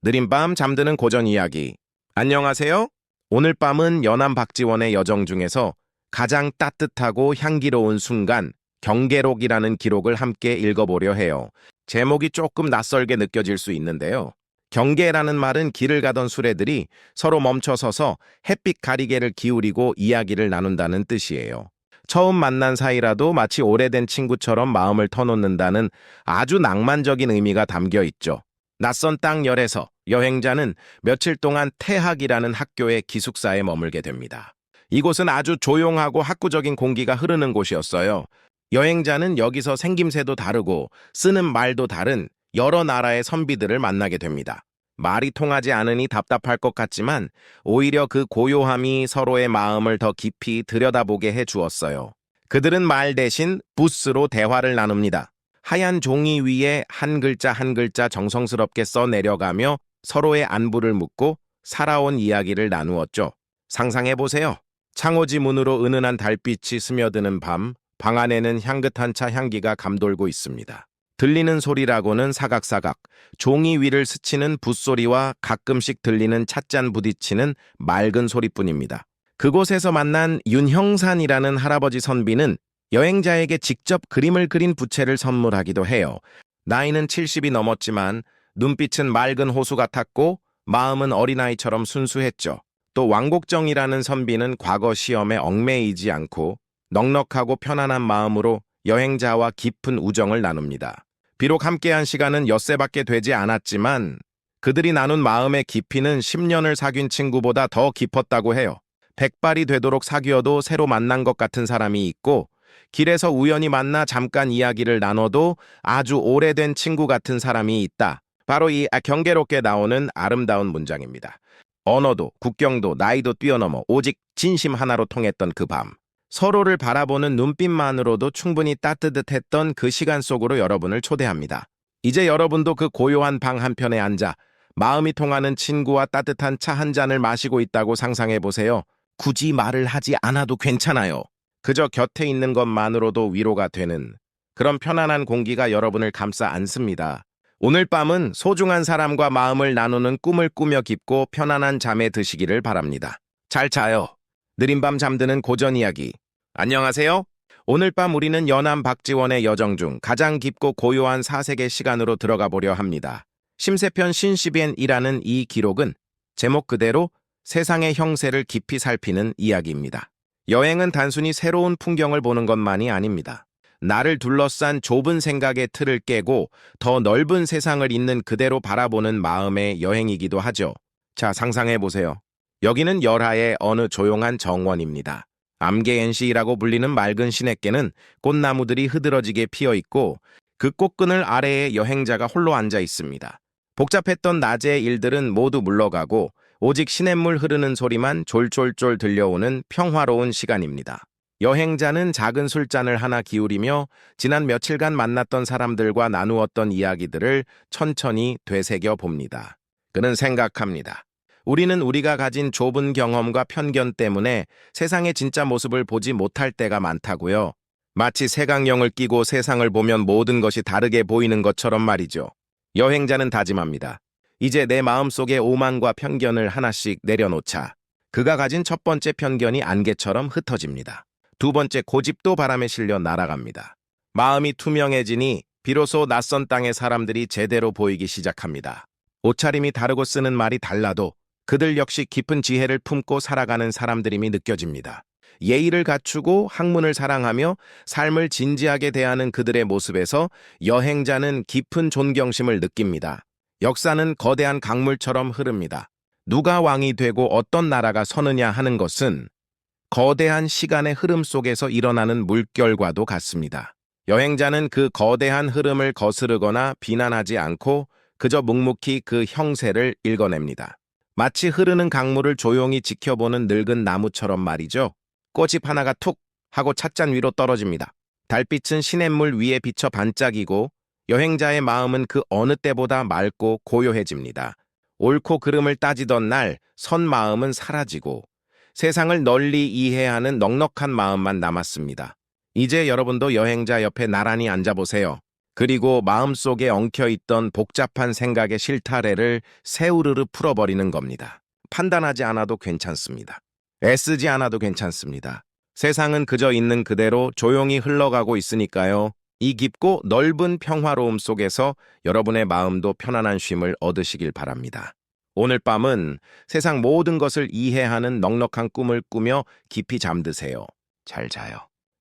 Speaker 1: 느린 밤 잠드는 고전 이야기. 안녕하세요. 오늘 밤은 연암 박지원의 여정 중에서 가장 따뜻하고 향기로운 순간, 경계록이라는 기록을 함께 읽어보려 해요. 제목이 조금 낯설게 느껴질 수 있는데요. 경계라는 말은 길을 가던 수레들이 서로 멈춰서서 햇빛 가리개를 기울이고 이야기를 나눈다는 뜻이에요. 처음 만난 사이라도 마치 오래된 친구처럼 마음을 터놓는다는 아주 낭만적인 의미가 담겨 있죠. 낯선 땅 열에서 여행자는 며칠 동안 태학이라는 학교의 기숙사에 머물게 됩니다. 이곳은 아주 조용하고 학구적인 공기가 흐르는 곳이었어요. 여행자는 여기서 생김새도 다르고 쓰는 말도 다른 여러 나라의 선비들을 만나게 됩니다. 말이 통하지 않으니 답답할 것 같지만 오히려 그 고요함이 서로의 마음을 더 깊이 들여다보게 해 주었어요. 그들은 말 대신 붓으로 대화를 나눕니다. 하얀 종이 위에 한 글자 한 글자 정성스럽게 써 내려가며 서로의 안부를 묻고 살아온 이야기를 나누었죠. 상상해보세요. 창호지 문으로 은은한 달빛이 스며드는 밤, 방 안에는 향긋한 차 향기가 감돌고 있습니다. 들리는 소리라고는 사각사각, 종이 위를 스치는 붓소리와 가끔씩 들리는 찻잔 부딪히는 맑은 소리뿐입니다. 그곳에서 만난 윤형산이라는 할아버지 선비는 여행자에게 직접 그림을 그린 부채를 선물하기도 해요. 나이는 70이 넘었지만 눈빛은 맑은 호수 같았고 마음은 어린아이처럼 순수했죠. 또 왕곡정이라는 선비는 과거 시험에 얽매이지 않고 넉넉하고 편안한 마음으로 여행자와 깊은 우정을 나눕니다. 비록 함께한 시간은 엿새밖에 되지 않았지만 그들이 나눈 마음의 깊이는 10년을 사귄 친구보다 더 깊었다고 해요. 백발이 되도록 사귀어도 새로 만난 것 같은 사람이 있고 길에서 우연히 만나 잠깐 이야기를 나눠도 아주 오래된 친구 같은 사람이 있다. 바로 이 경계롭게 나오는 아름다운 문장입니다. 언어도 국경도 나이도 뛰어넘어 오직 진심 하나로 통했던 그 밤. 서로를 바라보는 눈빛만으로도 충분히 따뜻했던 그 시간 속으로 여러분을 초대합니다. 이제 여러분도 그 고요한 방 한편에 앉아 마음이 통하는 친구와 따뜻한 차 한 잔을 마시고 있다고 상상해 보세요. 굳이 말을 하지 않아도 괜찮아요. 그저 곁에 있는 것만으로도 위로가 되는 그런 편안한 공기가 여러분을 감싸 안습니다. 오늘 밤은 소중한 사람과 마음을 나누는 꿈을 꾸며 깊고 편안한 잠에 드시기를 바랍니다. 잘 자요. 느린 밤 잠드는 고전 이야기. 안녕하세요. 오늘 밤 우리는 연암 박지원의 여정 중 가장 깊고 고요한 사색의 시간으로 들어가 보려 합니다. 심세편 신시변이라는 이 기록은 제목 그대로 세상의 형세를 깊이 살피는 이야기입니다. 여행은 단순히 새로운 풍경을 보는 것만이 아닙니다. 나를 둘러싼 좁은 생각의 틀을 깨고 더 넓은 세상을 있는 그대로 바라보는 마음의 여행이기도 하죠. 자, 상상해보세요. 여기는 열하의 어느 조용한 정원입니다. 암개엔시라고 불리는 맑은 시냇가는 꽃나무들이 흐드러지게 피어있고 그 꽃그늘 아래에 여행자가 홀로 앉아 있습니다. 복잡했던 낮의 일들은 모두 물러가고 오직 시냇물 흐르는 소리만 졸졸졸 들려오는 평화로운 시간입니다. 여행자는 작은 술잔을 하나 기울이며 지난 며칠간 만났던 사람들과 나누었던 이야기들을 천천히 되새겨 봅니다. 그는 생각합니다. 우리는 우리가 가진 좁은 경험과 편견 때문에 세상의 진짜 모습을 보지 못할 때가 많다고요. 마치 색안경을 끼고 세상을 보면 모든 것이 다르게 보이는 것처럼 말이죠. 여행자는 다짐합니다. 이제 내 마음속의 오만과 편견을 하나씩 내려놓자. 그가 가진 첫 번째 편견이 안개처럼 흩어집니다. 두 번째 고집도 바람에 실려 날아갑니다. 마음이 투명해지니 비로소 낯선 땅의 사람들이 제대로 보이기 시작합니다. 옷차림이 다르고 쓰는 말이 달라도 그들 역시 깊은 지혜를 품고 살아가는 사람들임이 느껴집니다. 예의를 갖추고 학문을 사랑하며 삶을 진지하게 대하는 그들의 모습에서 여행자는 깊은 존경심을 느낍니다. 역사는 거대한 강물처럼 흐릅니다. 누가 왕이 되고 어떤 나라가 서느냐 하는 것은 거대한 시간의 흐름 속에서 일어나는 물결과도 같습니다. 여행자는 그 거대한 흐름을 거스르거나 비난하지 않고 그저 묵묵히 그 형세를 읽어냅니다. 마치 흐르는 강물을 조용히 지켜보는 늙은 나무처럼 말이죠. 꽃잎 하나가 툭 하고 찻잔 위로 떨어집니다. 달빛은 시냇물 위에 비쳐 반짝이고 여행자의 마음은 그 어느 때보다 맑고 고요해집니다. 옳고 그름을 따지던 날 선 마음은 사라지고 세상을 널리 이해하는 넉넉한 마음만 남았습니다. 이제 여러분도 여행자 옆에 나란히 앉아보세요. 그리고 마음속에 엉켜있던 복잡한 생각의 실타래를 새우르르 풀어버리는 겁니다. 판단하지 않아도 괜찮습니다. 애쓰지 않아도 괜찮습니다. 세상은 그저 있는 그대로 조용히 흘러가고 있으니까요. 이 깊고 넓은 평화로움 속에서 여러분의 마음도 편안한 쉼을 얻으시길 바랍니다. 오늘 밤은 세상 모든 것을 이해하는 넉넉한 꿈을 꾸며 깊이 잠드세요. 잘 자요.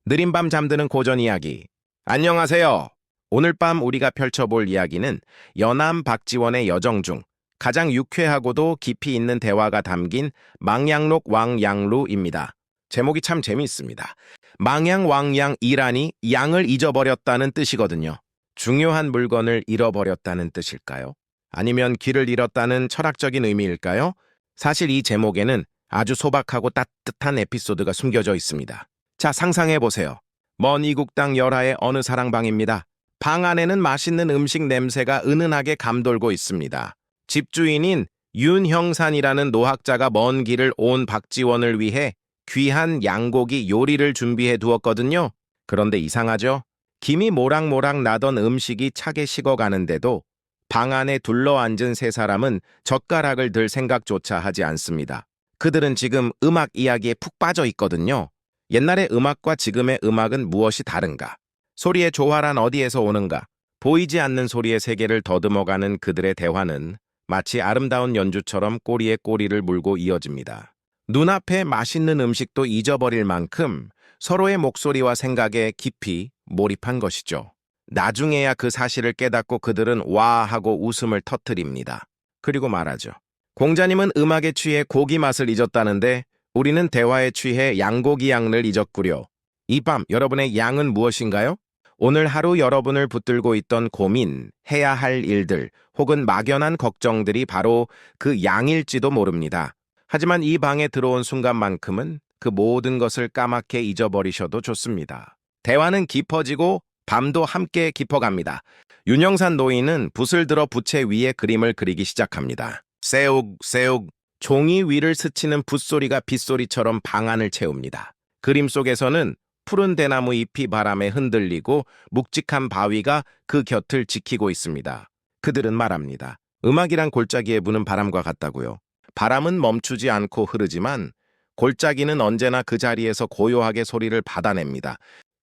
Speaker 1: 느린 밤 잠드는 고전 이야기. 안녕하세요. 오늘 밤 우리가 펼쳐볼 이야기는 여남 박지원의 여정 중 가장 유쾌하고도 깊이 있는 대화가 담긴 망양록 왕양루입니다. 제목이 참 재미있습니다. 망양왕양이라니 양을 잊어버렸다는 뜻이거든요. 중요한 물건을 잃어버렸다는 뜻일까요? 아니면 길을 잃었다는 철학적인 의미일까요? 사실 이 제목에는 아주 소박하고 따뜻한 에피소드가 숨겨져 있습니다. 자, 상상해보세요. 먼 이국 땅 열하의 어느 사랑방입니다. 방 안에는 맛있는 음식 냄새가 은은하게 감돌고 있습니다. 집주인인 윤형산이라는 노학자가 먼 길을 온 박지원을 위해 귀한 양고기 요리를 준비해 두었거든요. 그런데 이상하죠? 김이 모락모락 나던 음식이 차게 식어가는데도 방 안에 둘러앉은 세 사람은 젓가락을 들 생각조차 하지 않습니다. 그들은 지금 음악 이야기에 푹 빠져 있거든요. 옛날의 음악과 지금의 음악은 무엇이 다른가? 소리의 조화란 어디에서 오는가? 보이지 않는 소리의 세계를 더듬어가는 그들의 대화는 마치 아름다운 연주처럼 꼬리에 꼬리를 물고 이어집니다. 눈앞에 맛있는 음식도 잊어버릴 만큼 서로의 목소리와 생각에 깊이 몰입한 것이죠. 나중에야 그 사실을 깨닫고 그들은 와 하고 웃음을 터뜨립니다. 그리고 말하죠. 공자님은 음악에 취해 고기 맛을 잊었다는데 우리는 대화에 취해 양고기 양을 잊었구려. 이 밤 여러분의 양은 무엇인가요? 오늘 하루 여러분을 붙들고 있던 고민, 해야 할 일들, 혹은 막연한 걱정들이 바로 그 양일지도 모릅니다. 하지만 이 방에 들어온 순간만큼은 그 모든 것을 까맣게 잊어버리셔도 좋습니다. 대화는 깊어지고 밤도 함께 깊어갑니다. 윤영산 노인은 붓을 들어 부채 위에 그림을 그리기 시작합니다. 새옥새옥 종이 위를 스치는 붓소리가 빗소리처럼 방 안을 채웁니다. 그림 속에서는 푸른 대나무 잎이 바람에 흔들리고 묵직한 바위가 그 곁을 지키고 있습니다. 그들은 말합니다. 음악이란 골짜기에 부는 바람과 같다고요. 바람은 멈추지 않고 흐르지만 골짜기는 언제나 그 자리에서 고요하게 소리를 받아냅니다.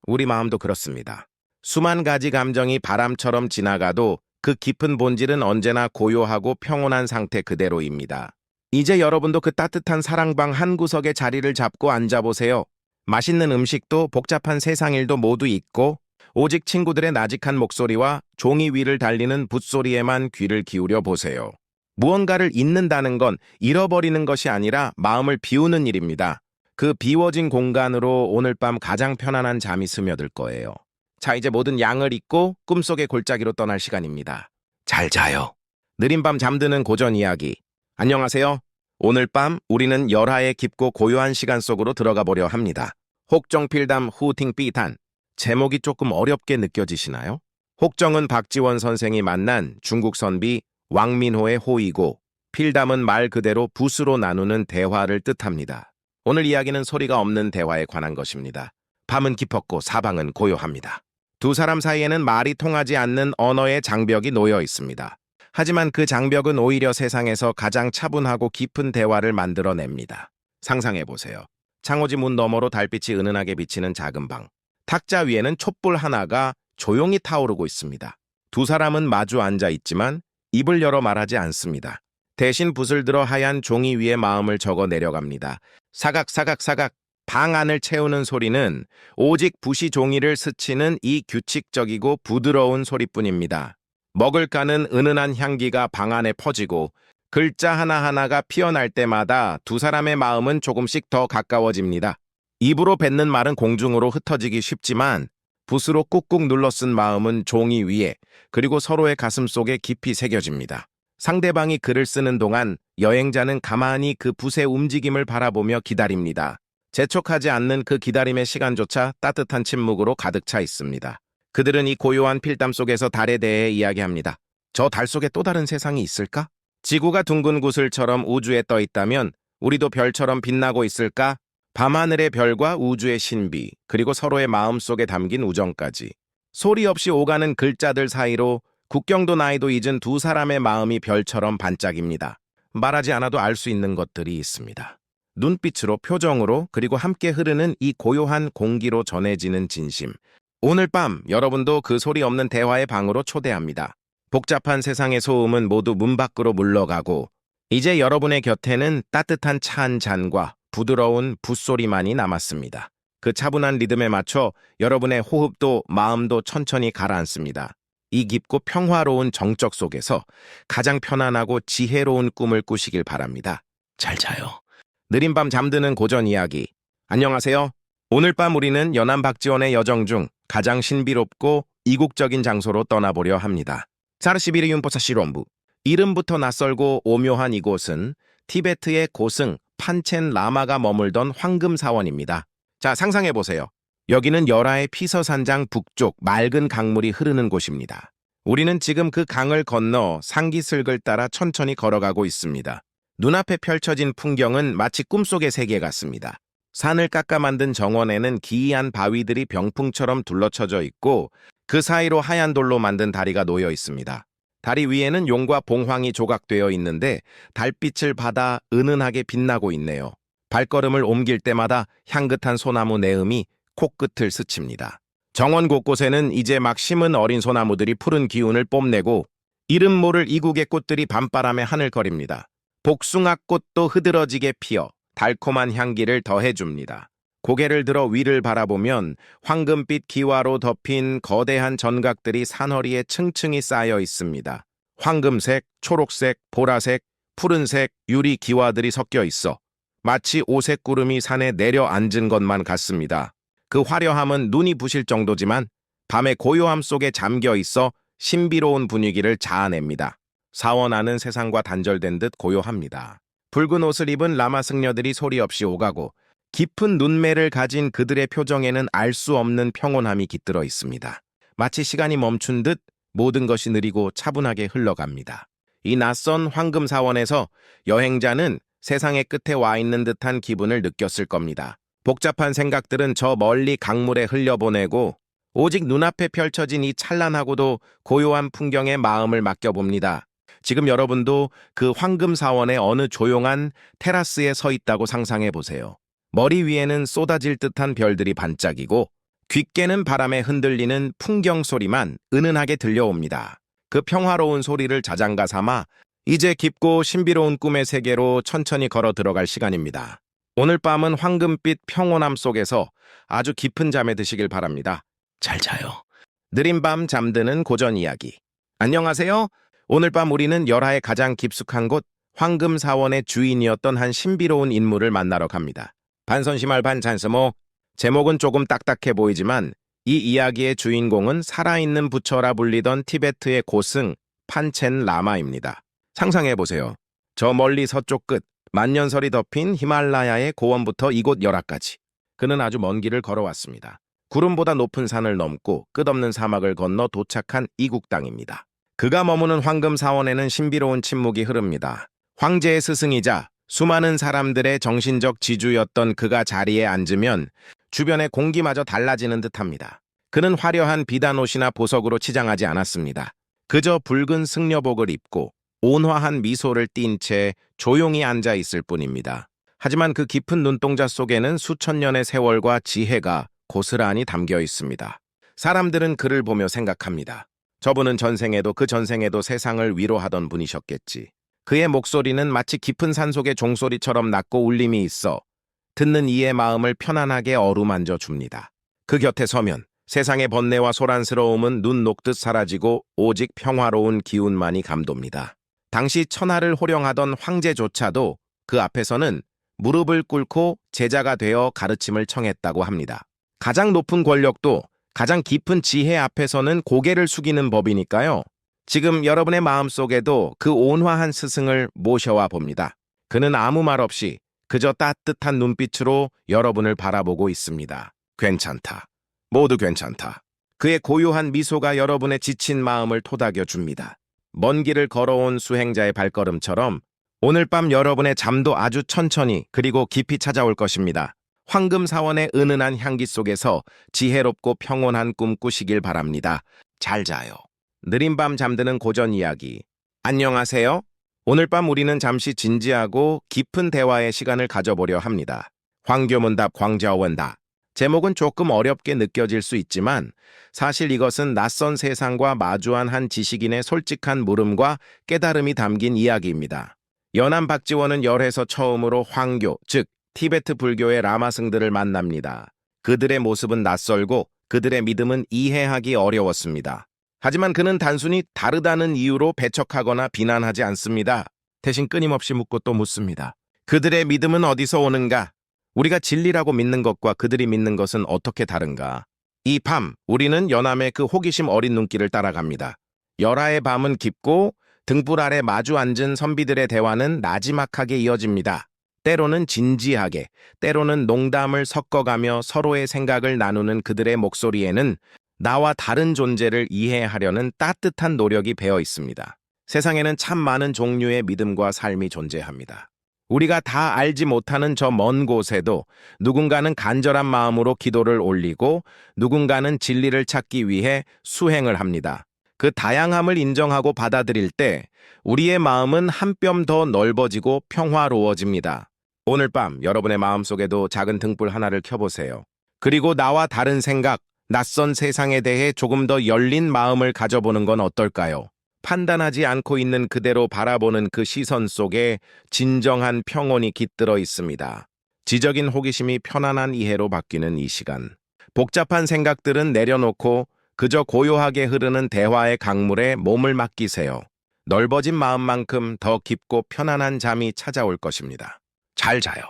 Speaker 1: 우리 마음도 그렇습니다. 수만 가지 감정이 바람처럼 지나가도 그 깊은 본질은 언제나 고요하고 평온한 상태 그대로입니다. 이제 여러분도 그 따뜻한 사랑방 한 구석에 자리를 잡고 앉아보세요. 맛있는 음식도 복잡한 세상 일도 모두 있고 오직 친구들의 나직한 목소리와 종이 위를 달리는 붓소리에만 귀를 기울여 보세요. 무언가를 잊는다는 건 잃어버리는 것이 아니라 마음을 비우는 일입니다. 그 비워진 공간으로 오늘 밤 가장 편안한 잠이 스며들 거예요. 자, 이제 모든 양을 잊고 꿈속의 골짜기로 떠날 시간입니다. 잘 자요. 느린 밤 잠드는 고전 이야기. 안녕하세요. 오늘 밤 우리는 열하의 깊고 고요한 시간 속으로 들어가 보려 합니다. 혹정필담 후팅 삐탄. 제목이 조금 어렵게 느껴지시나요? 혹정은 박지원 선생이 만난 중국 선비 왕민호의 호이고, 필담은 말 그대로 붓으로 나누는 대화를 뜻합니다. 오늘 이야기는 소리가 없는 대화에 관한 것입니다. 밤은 깊었고 사방은 고요합니다. 두 사람 사이에는 말이 통하지 않는 언어의 장벽이 놓여 있습니다. 하지만 그 장벽은 오히려 세상에서 가장 차분하고 깊은 대화를 만들어냅니다. 상상해보세요. 창호지 문 너머로 달빛이 은은하게 비치는 작은 방. 탁자 위에는 촛불 하나가 조용히 타오르고 있습니다. 두 사람은 마주 앉아 있지만 입을 열어 말하지 않습니다. 대신 붓을 들어 하얀 종이 위에 마음을 적어 내려갑니다. 사각사각사각. 방 안을 채우는 소리는 오직 붓이 종이를 스치는 이 규칙적이고 부드러운 소리뿐입니다. 먹을 까는 은은한 향기가 방 안에 퍼지고 글자 하나하나가 피어날 때마다 두 사람의 마음은 조금씩 더 가까워집니다. 입으로 뱉는 말은 공중으로 흩어지기 쉽지만 붓으로 꾹꾹 눌러 쓴 마음은 종이 위에, 그리고 서로의 가슴 속에 깊이 새겨집니다. 상대방이 글을 쓰는 동안 여행자는 가만히 그 붓의 움직임을 바라보며 기다립니다. 재촉하지 않는 그 기다림의 시간조차 따뜻한 침묵으로 가득 차 있습니다. 그들은 이 고요한 필담 속에서 달에 대해 이야기합니다. 저 달 속에 또 다른 세상이 있을까? 지구가 둥근 구슬처럼 우주에 떠 있다면 우리도 별처럼 빛나고 있을까? 밤하늘의 별과 우주의 신비, 그리고 서로의 마음속에 담긴 우정까지. 소리 없이 오가는 글자들 사이로 국경도 나이도 잊은 두 사람의 마음이 별처럼 반짝입니다. 말하지 않아도 알 수 있는 것들이 있습니다. 눈빛으로, 표정으로, 그리고 함께 흐르는 이 고요한 공기로 전해지는 진심. 오늘 밤 여러분도 그 소리 없는 대화의 방으로 초대합니다. 복잡한 세상의 소음은 모두 문 밖으로 물러가고 이제 여러분의 곁에는 따뜻한 차 한 잔과 부드러운 붓소리만이 남았습니다. 그 차분한 리듬에 맞춰 여러분의 호흡도 마음도 천천히 가라앉습니다. 이 깊고 평화로운 정적 속에서 가장 편안하고 지혜로운 꿈을 꾸시길 바랍니다. 잘 자요. 느린 밤 잠드는 고전 이야기. 안녕하세요. 오늘 밤 우리는 연암 박지원의 여정 중 가장 신비롭고 이국적인 장소로 떠나보려 합니다. 사르시비리 윤포사 시론부. 이름부터 낯설고 오묘한 이곳은 티베트의 고승 판첸 라마가 머물던 황금사원입니다. 자, 상상해보세요. 여기는 열화의 피서산장 북쪽 맑은 강물이 흐르는 곳입니다. 우리는 지금 그 강을 건너 상기슭을 따라 천천히 걸어가고 있습니다. 눈앞에 펼쳐진 풍경은 마치 꿈속의 세계 같습니다. 산을 깎아 만든 정원에는 기이한 바위들이 병풍처럼 둘러쳐져 있고 그 사이로 하얀 돌로 만든 다리가 놓여 있습니다. 다리 위에는 용과 봉황이 조각되어 있는데 달빛을 받아 은은하게 빛나고 있네요. 발걸음을 옮길 때마다 향긋한 소나무 내음이 코끝을 스칩니다. 정원 곳곳에는 이제 막 심은 어린 소나무들이 푸른 기운을 뽐내고 이름 모를 이국의 꽃들이 밤바람에 하늘거립니다. 복숭아꽃도 흐드러지게 피어 달콤한 향기를 더해줍니다. 고개를 들어 위를 바라보면 황금빛 기와로 덮인 거대한 전각들이 산허리에 층층이 쌓여 있습니다. 황금색, 초록색, 보라색, 푸른색, 유리 기와들이 섞여 있어 마치 오색 구름이 산에 내려앉은 것만 같습니다. 그 화려함은 눈이 부실 정도지만 밤의 고요함 속에 잠겨 있어 신비로운 분위기를 자아냅니다. 사원 안은 세상과 단절된 듯 고요합니다. 붉은 옷을 입은 라마 승려들이 소리 없이 오가고 깊은 눈매를 가진 그들의 표정에는 알 수 없는 평온함이 깃들어 있습니다. 마치 시간이 멈춘 듯 모든 것이 느리고 차분하게 흘러갑니다. 이 낯선 황금사원에서 여행자는 세상의 끝에 와 있는 듯한 기분을 느꼈을 겁니다. 복잡한 생각들은 저 멀리 강물에 흘려보내고 오직 눈앞에 펼쳐진 이 찬란하고도 고요한 풍경에 마음을 맡겨봅니다. 지금 여러분도 그 황금사원의 어느 조용한 테라스에 서 있다고 상상해보세요. 머리 위에는 쏟아질 듯한 별들이 반짝이고 귓게는 바람에 흔들리는 풍경 소리만 은은하게 들려옵니다. 그 평화로운 소리를 자장가 삼아 이제 깊고 신비로운 꿈의 세계로 천천히 걸어 들어갈 시간입니다. 오늘 밤은 황금빛 평온함 속에서 아주 깊은 잠에 드시길 바랍니다. 잘 자요. 느린 밤 잠드는 고전 이야기. 안녕하세요. 오늘 밤 우리는 열하의 가장 깊숙한 곳 황금사원의 주인이었던 한 신비로운 인물을 만나러 갑니다. 반선시말 반찬스모. 제목은 조금 딱딱해 보이지만 이 이야기의 주인공은 살아있는 부처라 불리던 티베트의 고승 판첸 라마입니다. 상상해보세요. 저 멀리 서쪽 끝 만년설이 덮인 히말라야의 고원부터 이곳 열하까지 그는 아주 먼 길을 걸어왔습니다. 구름보다 높은 산을 넘고 끝없는 사막을 건너 도착한 이국 땅입니다. 그가 머무는 황금 사원에는 신비로운 침묵이 흐릅니다. 황제의 스승이자 수많은 사람들의 정신적 지주였던 그가 자리에 앉으면 주변의 공기마저 달라지는 듯합니다. 그는 화려한 비단옷이나 보석으로 치장하지 않았습니다. 그저 붉은 승려복을 입고 온화한 미소를 띤 채 조용히 앉아 있을 뿐입니다. 하지만 그 깊은 눈동자 속에는 수천 년의 세월과 지혜가 고스란히 담겨 있습니다. 사람들은 그를 보며 생각합니다. 저분은 전생에도 그 전생에도 세상을 위로하던 분이셨겠지. 그의 목소리는 마치 깊은 산속의 종소리처럼 낮고 울림이 있어 듣는 이의 마음을 편안하게 어루만져 줍니다. 그 곁에 서면 세상의 번뇌와 소란스러움은 눈 녹듯 사라지고 오직 평화로운 기운만이 감돕니다. 당시 천하를 호령하던 황제조차도 그 앞에서는 무릎을 꿇고 제자가 되어 가르침을 청했다고 합니다. 가장 높은 권력도 가장 깊은 지혜 앞에서는 고개를 숙이는 법이니까요. 지금 여러분의 마음속에도 그 온화한 스승을 모셔와 봅니다. 그는 아무 말 없이 그저 따뜻한 눈빛으로 여러분을 바라보고 있습니다. 괜찮다. 모두 괜찮다. 그의 고요한 미소가 여러분의 지친 마음을 토닥여 줍니다. 먼 길을 걸어온 수행자의 발걸음처럼 오늘 밤 여러분의 잠도 아주 천천히 그리고 깊이 찾아올 것입니다. 황금 사원의 은은한 향기 속에서 지혜롭고 평온한 꿈 꾸시길 바랍니다. 잘 자요. 느린 밤 잠드는 고전 이야기. 안녕하세요. 오늘 밤 우리는 잠시 진지하고 깊은 대화의 시간을 가져보려 합니다. 황교문답 광자원다. 제목은 조금 어렵게 느껴질 수 있지만 사실 이것은 낯선 세상과 마주한 한 지식인의 솔직한 물음과 깨달음이 담긴 이야기입니다. 연암 박지원은 열에서 처음으로 황교, 즉 티베트 불교의 라마승들을 만납니다. 그들의 모습은 낯설고 그들의 믿음은 이해하기 어려웠습니다. 하지만 그는 단순히 다르다는 이유로 배척하거나 비난하지 않습니다. 대신 끊임없이 묻고 또 묻습니다. 그들의 믿음은 어디서 오는가? 우리가 진리라고 믿는 것과 그들이 믿는 것은 어떻게 다른가? 이 밤 우리는 연암의 그 호기심 어린 눈길을 따라갑니다. 열하의 밤은 깊고 등불 아래 마주 앉은 선비들의 대화는 나지막하게 이어집니다. 때로는 진지하게, 때로는 농담을 섞어가며 서로의 생각을 나누는 그들의 목소리에는 나와 다른 존재를 이해하려는 따뜻한 노력이 배어 있습니다. 세상에는 참 많은 종류의 믿음과 삶이 존재합니다. 우리가 다 알지 못하는 저 먼 곳에도 누군가는 간절한 마음으로 기도를 올리고 누군가는 진리를 찾기 위해 수행을 합니다. 그 다양함을 인정하고 받아들일 때 우리의 마음은 한 뼘 더 넓어지고 평화로워집니다. 오늘 밤 여러분의 마음속에도 작은 등불 하나를 켜보세요. 그리고 나와 다른 생각, 낯선 세상에 대해 조금 더 열린 마음을 가져보는 건 어떨까요? 판단하지 않고 있는 그대로 바라보는 그 시선 속에 진정한 평온이 깃들어 있습니다. 지적인 호기심이 편안한 이해로 바뀌는 이 시간. 복잡한 생각들은 내려놓고 그저 고요하게 흐르는 대화의 강물에 몸을 맡기세요. 넓어진 마음만큼 더 깊고 편안한 잠이 찾아올 것입니다. 잘 자요.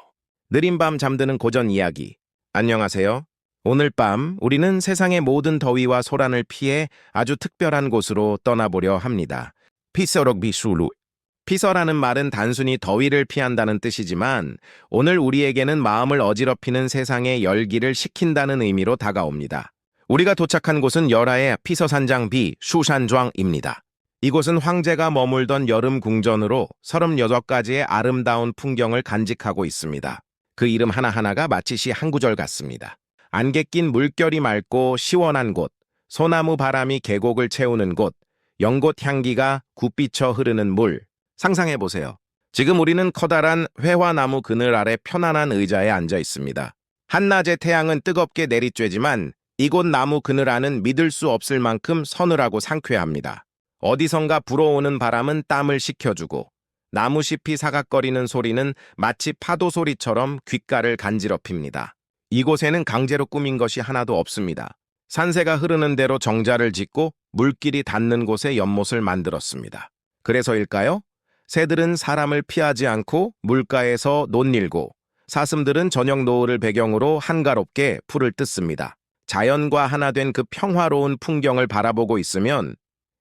Speaker 1: 느린 밤 잠드는 고전 이야기. 안녕하세요. 오늘 밤 우리는 세상의 모든 더위와 소란을 피해 아주 특별한 곳으로 떠나보려 합니다. 피서록 비수루. 피서라는 말은 단순히 더위를 피한다는 뜻이지만 오늘 우리에게는 마음을 어지럽히는 세상의 열기를 식힌다는 의미로 다가옵니다. 우리가 도착한 곳은 열하의 피서산장 비수산庄입니다. 이곳은 황제가 머물던 여름 궁전으로 36가지의 아름다운 풍경을 간직하고 있습니다. 그 이름 하나하나가 마치 시 한 구절 같습니다. 안개 낀 물결이 맑고 시원한 곳, 소나무 바람이 계곡을 채우는 곳, 연꽃 향기가 굿비쳐 흐르는 물. 상상해보세요. 지금 우리는 커다란 회화나무 그늘 아래 편안한 의자에 앉아 있습니다. 한낮의 태양은 뜨겁게 내리쬐지만 이곳 나무 그늘 안은 믿을 수 없을 만큼 서늘하고 상쾌합니다. 어디선가 불어오는 바람은 땀을 식혀주고 나무잎이 사각거리는 소리는 마치 파도 소리처럼 귓가를 간지럽힙니다. 이곳에는 강제로 꾸민 것이 하나도 없습니다. 산새가 흐르는 대로 정자를 짓고 물길이 닿는 곳에 연못을 만들었습니다. 그래서일까요? 새들은 사람을 피하지 않고 물가에서 논일고 사슴들은 저녁 노을을 배경으로 한가롭게 풀을 뜯습니다. 자연과 하나 된 그 평화로운 풍경을 바라보고 있으면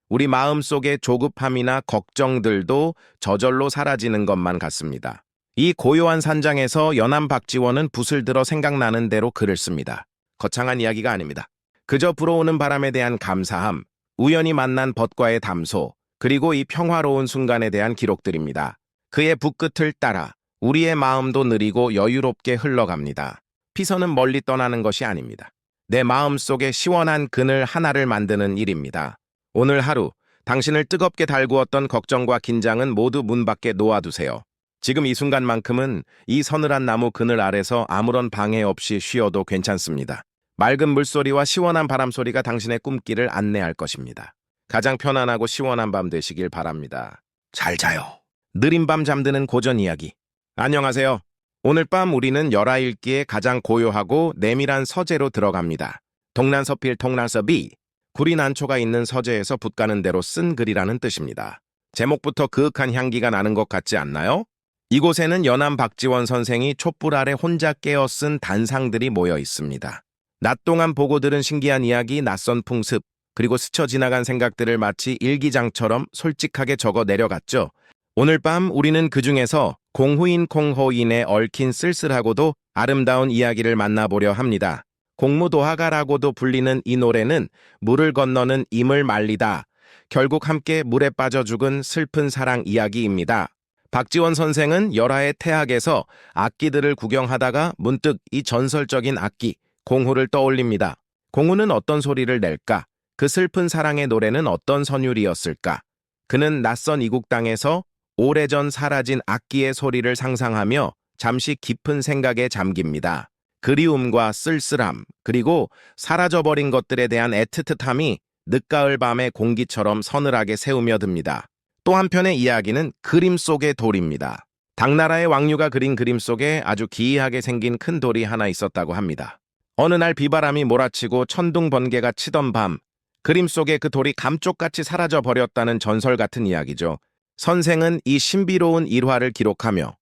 Speaker 1: 우리 마음속의 조급함이나 걱정들도 저절로 사라지는 것만 같습니다. 이 고요한 산장에서 연암 박지원은 붓을 들어 생각나는 대로 글을 씁니다. 거창한 이야기가 아닙니다. 그저 불어오는 바람에 대한 감사함, 우연히 만난 벗과의 담소, 그리고 이 평화로운 순간에 대한 기록들입니다. 그의 붓끝을 따라 우리의 마음도 느리고 여유롭게 흘러갑니다. 피서는 멀리 떠나는 것이 아닙니다. 내 마음속에 시원한 그늘 하나를 만드는 일입니다. 오늘 하루 당신을 뜨겁게 달구었던 걱정과 긴장은 모두 문 밖에 놓아두세요. 지금 이 순간만큼은 이 서늘한 나무 그늘 아래서 아무런 방해 없이 쉬어도 괜찮습니다. 맑은 물소리와 시원한 바람소리가 당신의 꿈길을 안내할 것입니다. 가장 편안하고 시원한 밤 되시길 바랍니다. 잘 자요. 느린 밤 잠드는 고전 이야기. 안녕하세요. 오늘 밤 우리는 열하일기의 가장 고요하고 내밀한 서재로 들어갑니다. 동난서필 통난서비, 구린 안초가 있는 서재에서 붓 가는 대로 쓴 글이라는 뜻입니다. 제목부터 그윽한 향기가 나는 것 같지 않나요? 이곳에는 연암 박지원 선생이 촛불 아래 혼자 깨어 쓴 단상들이 모여 있습니다. 낮 동안 보고 들은 신기한 이야기, 낯선 풍습, 그리고 스쳐 지나간 생각들을 마치 일기장처럼 솔직하게 적어 내려갔죠. 오늘 밤 우리는 그 중에서 공후인 콩호인에 얽힌 쓸쓸하고도 아름다운 이야기를 만나보려 합니다. 공무도화가라고도 불리는 이 노래는 물을 건너는 임을 말리다. 결국 함께 물에 빠져 죽은 슬픈 사랑 이야기입니다. 박지원 선생은 열하의 태학에서 악기들을 구경하다가 문득 이 전설적인 악기, 공후를 떠올립니다. 공후는 어떤 소리를 낼까? 그 슬픈 사랑의 노래는 어떤 선율이었을까? 그는 낯선 이국 땅에서 오래전 사라진 악기의 소리를 상상하며 잠시 깊은 생각에 잠깁니다. 그리움과 쓸쓸함, 그리고 사라져버린 것들에 대한 애틋함이 늦가을 밤의 공기처럼 서늘하게 새우며듭니다. 또 한편의 이야기는 그림 속의 돌입니다. 당나라의 왕류가 그린 그림 속에 아주 기이하게 생긴 큰 돌이 하나 있었다고 합니다. 어느 날 비바람이 몰아치고 천둥 번개가 치던 밤, 그림 속의 그 돌이 감쪽같이 사라져 버렸다는 전설 같은 이야기죠. 선생은 이 신비로운 일화를 기록하며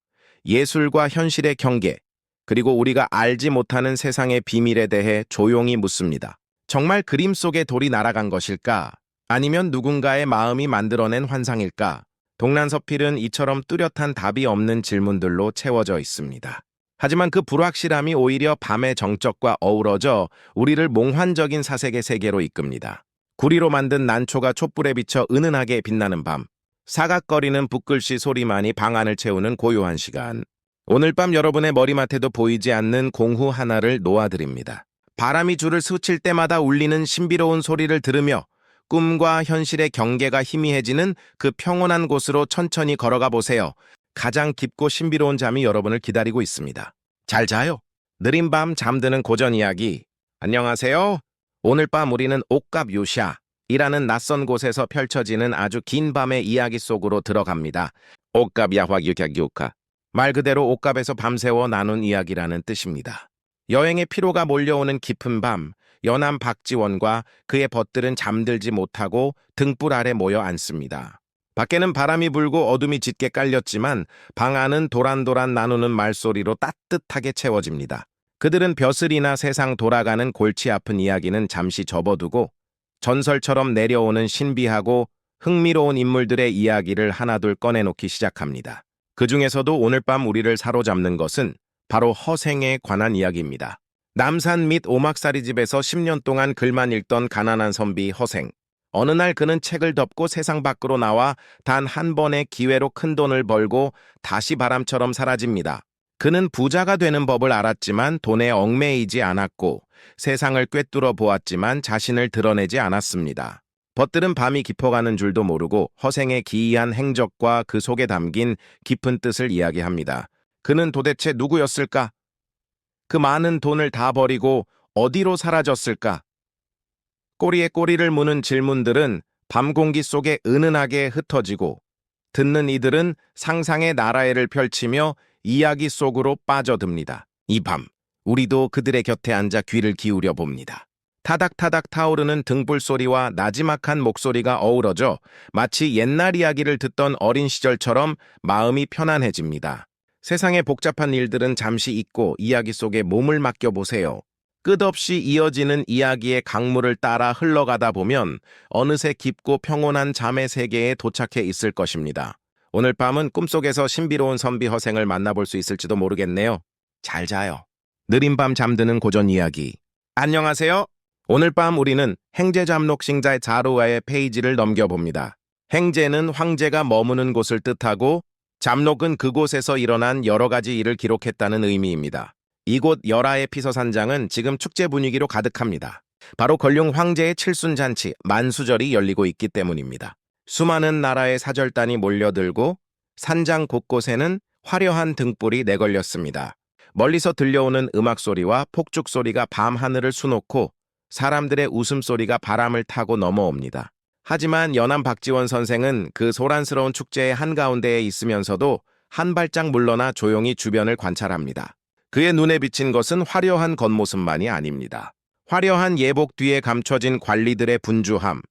Speaker 1: 예술과 현실의 경계, 그리고 우리가 알지 못하는 세상의 비밀에 대해 조용히 묻습니다. 정말 그림 속의 돌이 날아간 것일까? 아니면 누군가의 마음이 만들어낸 환상일까? 동난서필은 이처럼 뚜렷한 답이 없는 질문들로 채워져 있습니다. 하지만 그 불확실함이 오히려 밤의 정적과 어우러져 우리를 몽환적인 사색의 세계로 이끕니다. 구리로 만든 난초가 촛불에 비쳐 은은하게 빛나는 밤, 사각거리는 붓글씨 소리만이 방 안을 채우는 고요한 시간. 오늘 밤 여러분의 머리맡에도 보이지 않는 공후 하나를 놓아드립니다. 바람이 줄을 스칠 때마다 울리는 신비로운 소리를 들으며 꿈과 현실의 경계가 희미해지는 그 평온한 곳으로 천천히 걸어가 보세요. 가장 깊고 신비로운 잠이 여러분을 기다리고 있습니다. 잘 자요. 느린 밤 잠드는 고전 이야기. 안녕하세요. 오늘 밤 우리는 옥갑 요샤이라는 낯선 곳에서 펼쳐지는 아주 긴 밤의 이야기 속으로 들어갑니다. 옥갑 야화유갸유카. 말 그대로 옥갑에서 밤새워 나눈 이야기라는 뜻입니다. 여행의 피로가 몰려오는 깊은 밤, 연암 박지원과 그의 벗들은 잠들지 못하고 등불 아래 모여 앉습니다. 밖에는 바람이 불고 어둠이 짙게 깔렸지만 방 안은 도란도란 나누는 말소리로 따뜻하게 채워집니다. 그들은 벼슬이나 세상 돌아가는 골치 아픈 이야기는 잠시 접어두고 전설처럼 내려오는 신비하고 흥미로운 인물들의 이야기를 하나둘 꺼내놓기 시작합니다. 그 중에서도 오늘 밤 우리를 사로잡는 것은 바로 허생에 관한 이야기입니다. 남산 및 오막살이 집에서 10년 동안 글만 읽던 가난한 선비 허생. 어느 날 그는 책을 덮고 세상 밖으로 나와 단 한 번의 기회로 큰 돈을 벌고 다시 바람처럼 사라집니다. 그는 부자가 되는 법을 알았지만 돈에 얽매이지 않았고 세상을 꿰뚫어 보았지만 자신을 드러내지 않았습니다. 벗들은 밤이 깊어가는 줄도 모르고 허생의 기이한 행적과 그 속에 담긴 깊은 뜻을 이야기합니다. 그는 도대체 누구였을까? 그 많은 돈을 다 버리고 어디로 사라졌을까? 꼬리에 꼬리를 무는 질문들은 밤 공기 속에 은은하게 흩어지고 듣는 이들은 상상의 나라에를 펼치며 이야기 속으로 빠져듭니다. 이 밤, 우리도 그들의 곁에 앉아 귀를 기울여 봅니다. 타닥타닥 타오르는 등불 소리와 나지막한 목소리가 어우러져 마치 옛날 이야기를 듣던 어린 시절처럼 마음이 편안해집니다. 세상의 복잡한 일들은 잠시 잊고 이야기 속에 몸을 맡겨보세요. 끝없이 이어지는 이야기의 강물을 따라 흘러가다 보면 어느새 깊고 평온한 잠의 세계에 도착해 있을 것입니다. 오늘 밤은 꿈속에서 신비로운 선비 허생을 만나볼 수 있을지도 모르겠네요. 잘 자요. 느린 밤 잠드는 고전 이야기. 안녕하세요. 오늘 밤 우리는 행제잡록싱자의 자루와의 페이지를 넘겨봅니다. 행제는 황제가 머무는 곳을 뜻하고 잡록은 그곳에서 일어난 여러 가지 일을 기록했다는 의미입니다. 이곳 열하의 피서산장은 지금 축제 분위기로 가득합니다. 바로 걸륭 황제의 칠순잔치, 만수절이 열리고 있기 때문입니다. 수많은 나라의 사절단이 몰려들고 산장 곳곳에는 화려한 등불이 내걸렸습니다. 멀리서 들려오는 음악 소리와 폭죽 소리가 밤 하늘을 수놓고 사람들의 웃음소리가 바람을 타고 넘어옵니다. 하지만 연암 박지원 선생은 그 소란스러운 축제의 한가운데에 있으면서도 한 발짝 물러나 조용히 주변을 관찰합니다. 그의 눈에 비친 것은 화려한 겉모습만이 아닙니다. 화려한 예복 뒤에 감춰진 관리들의 분주함,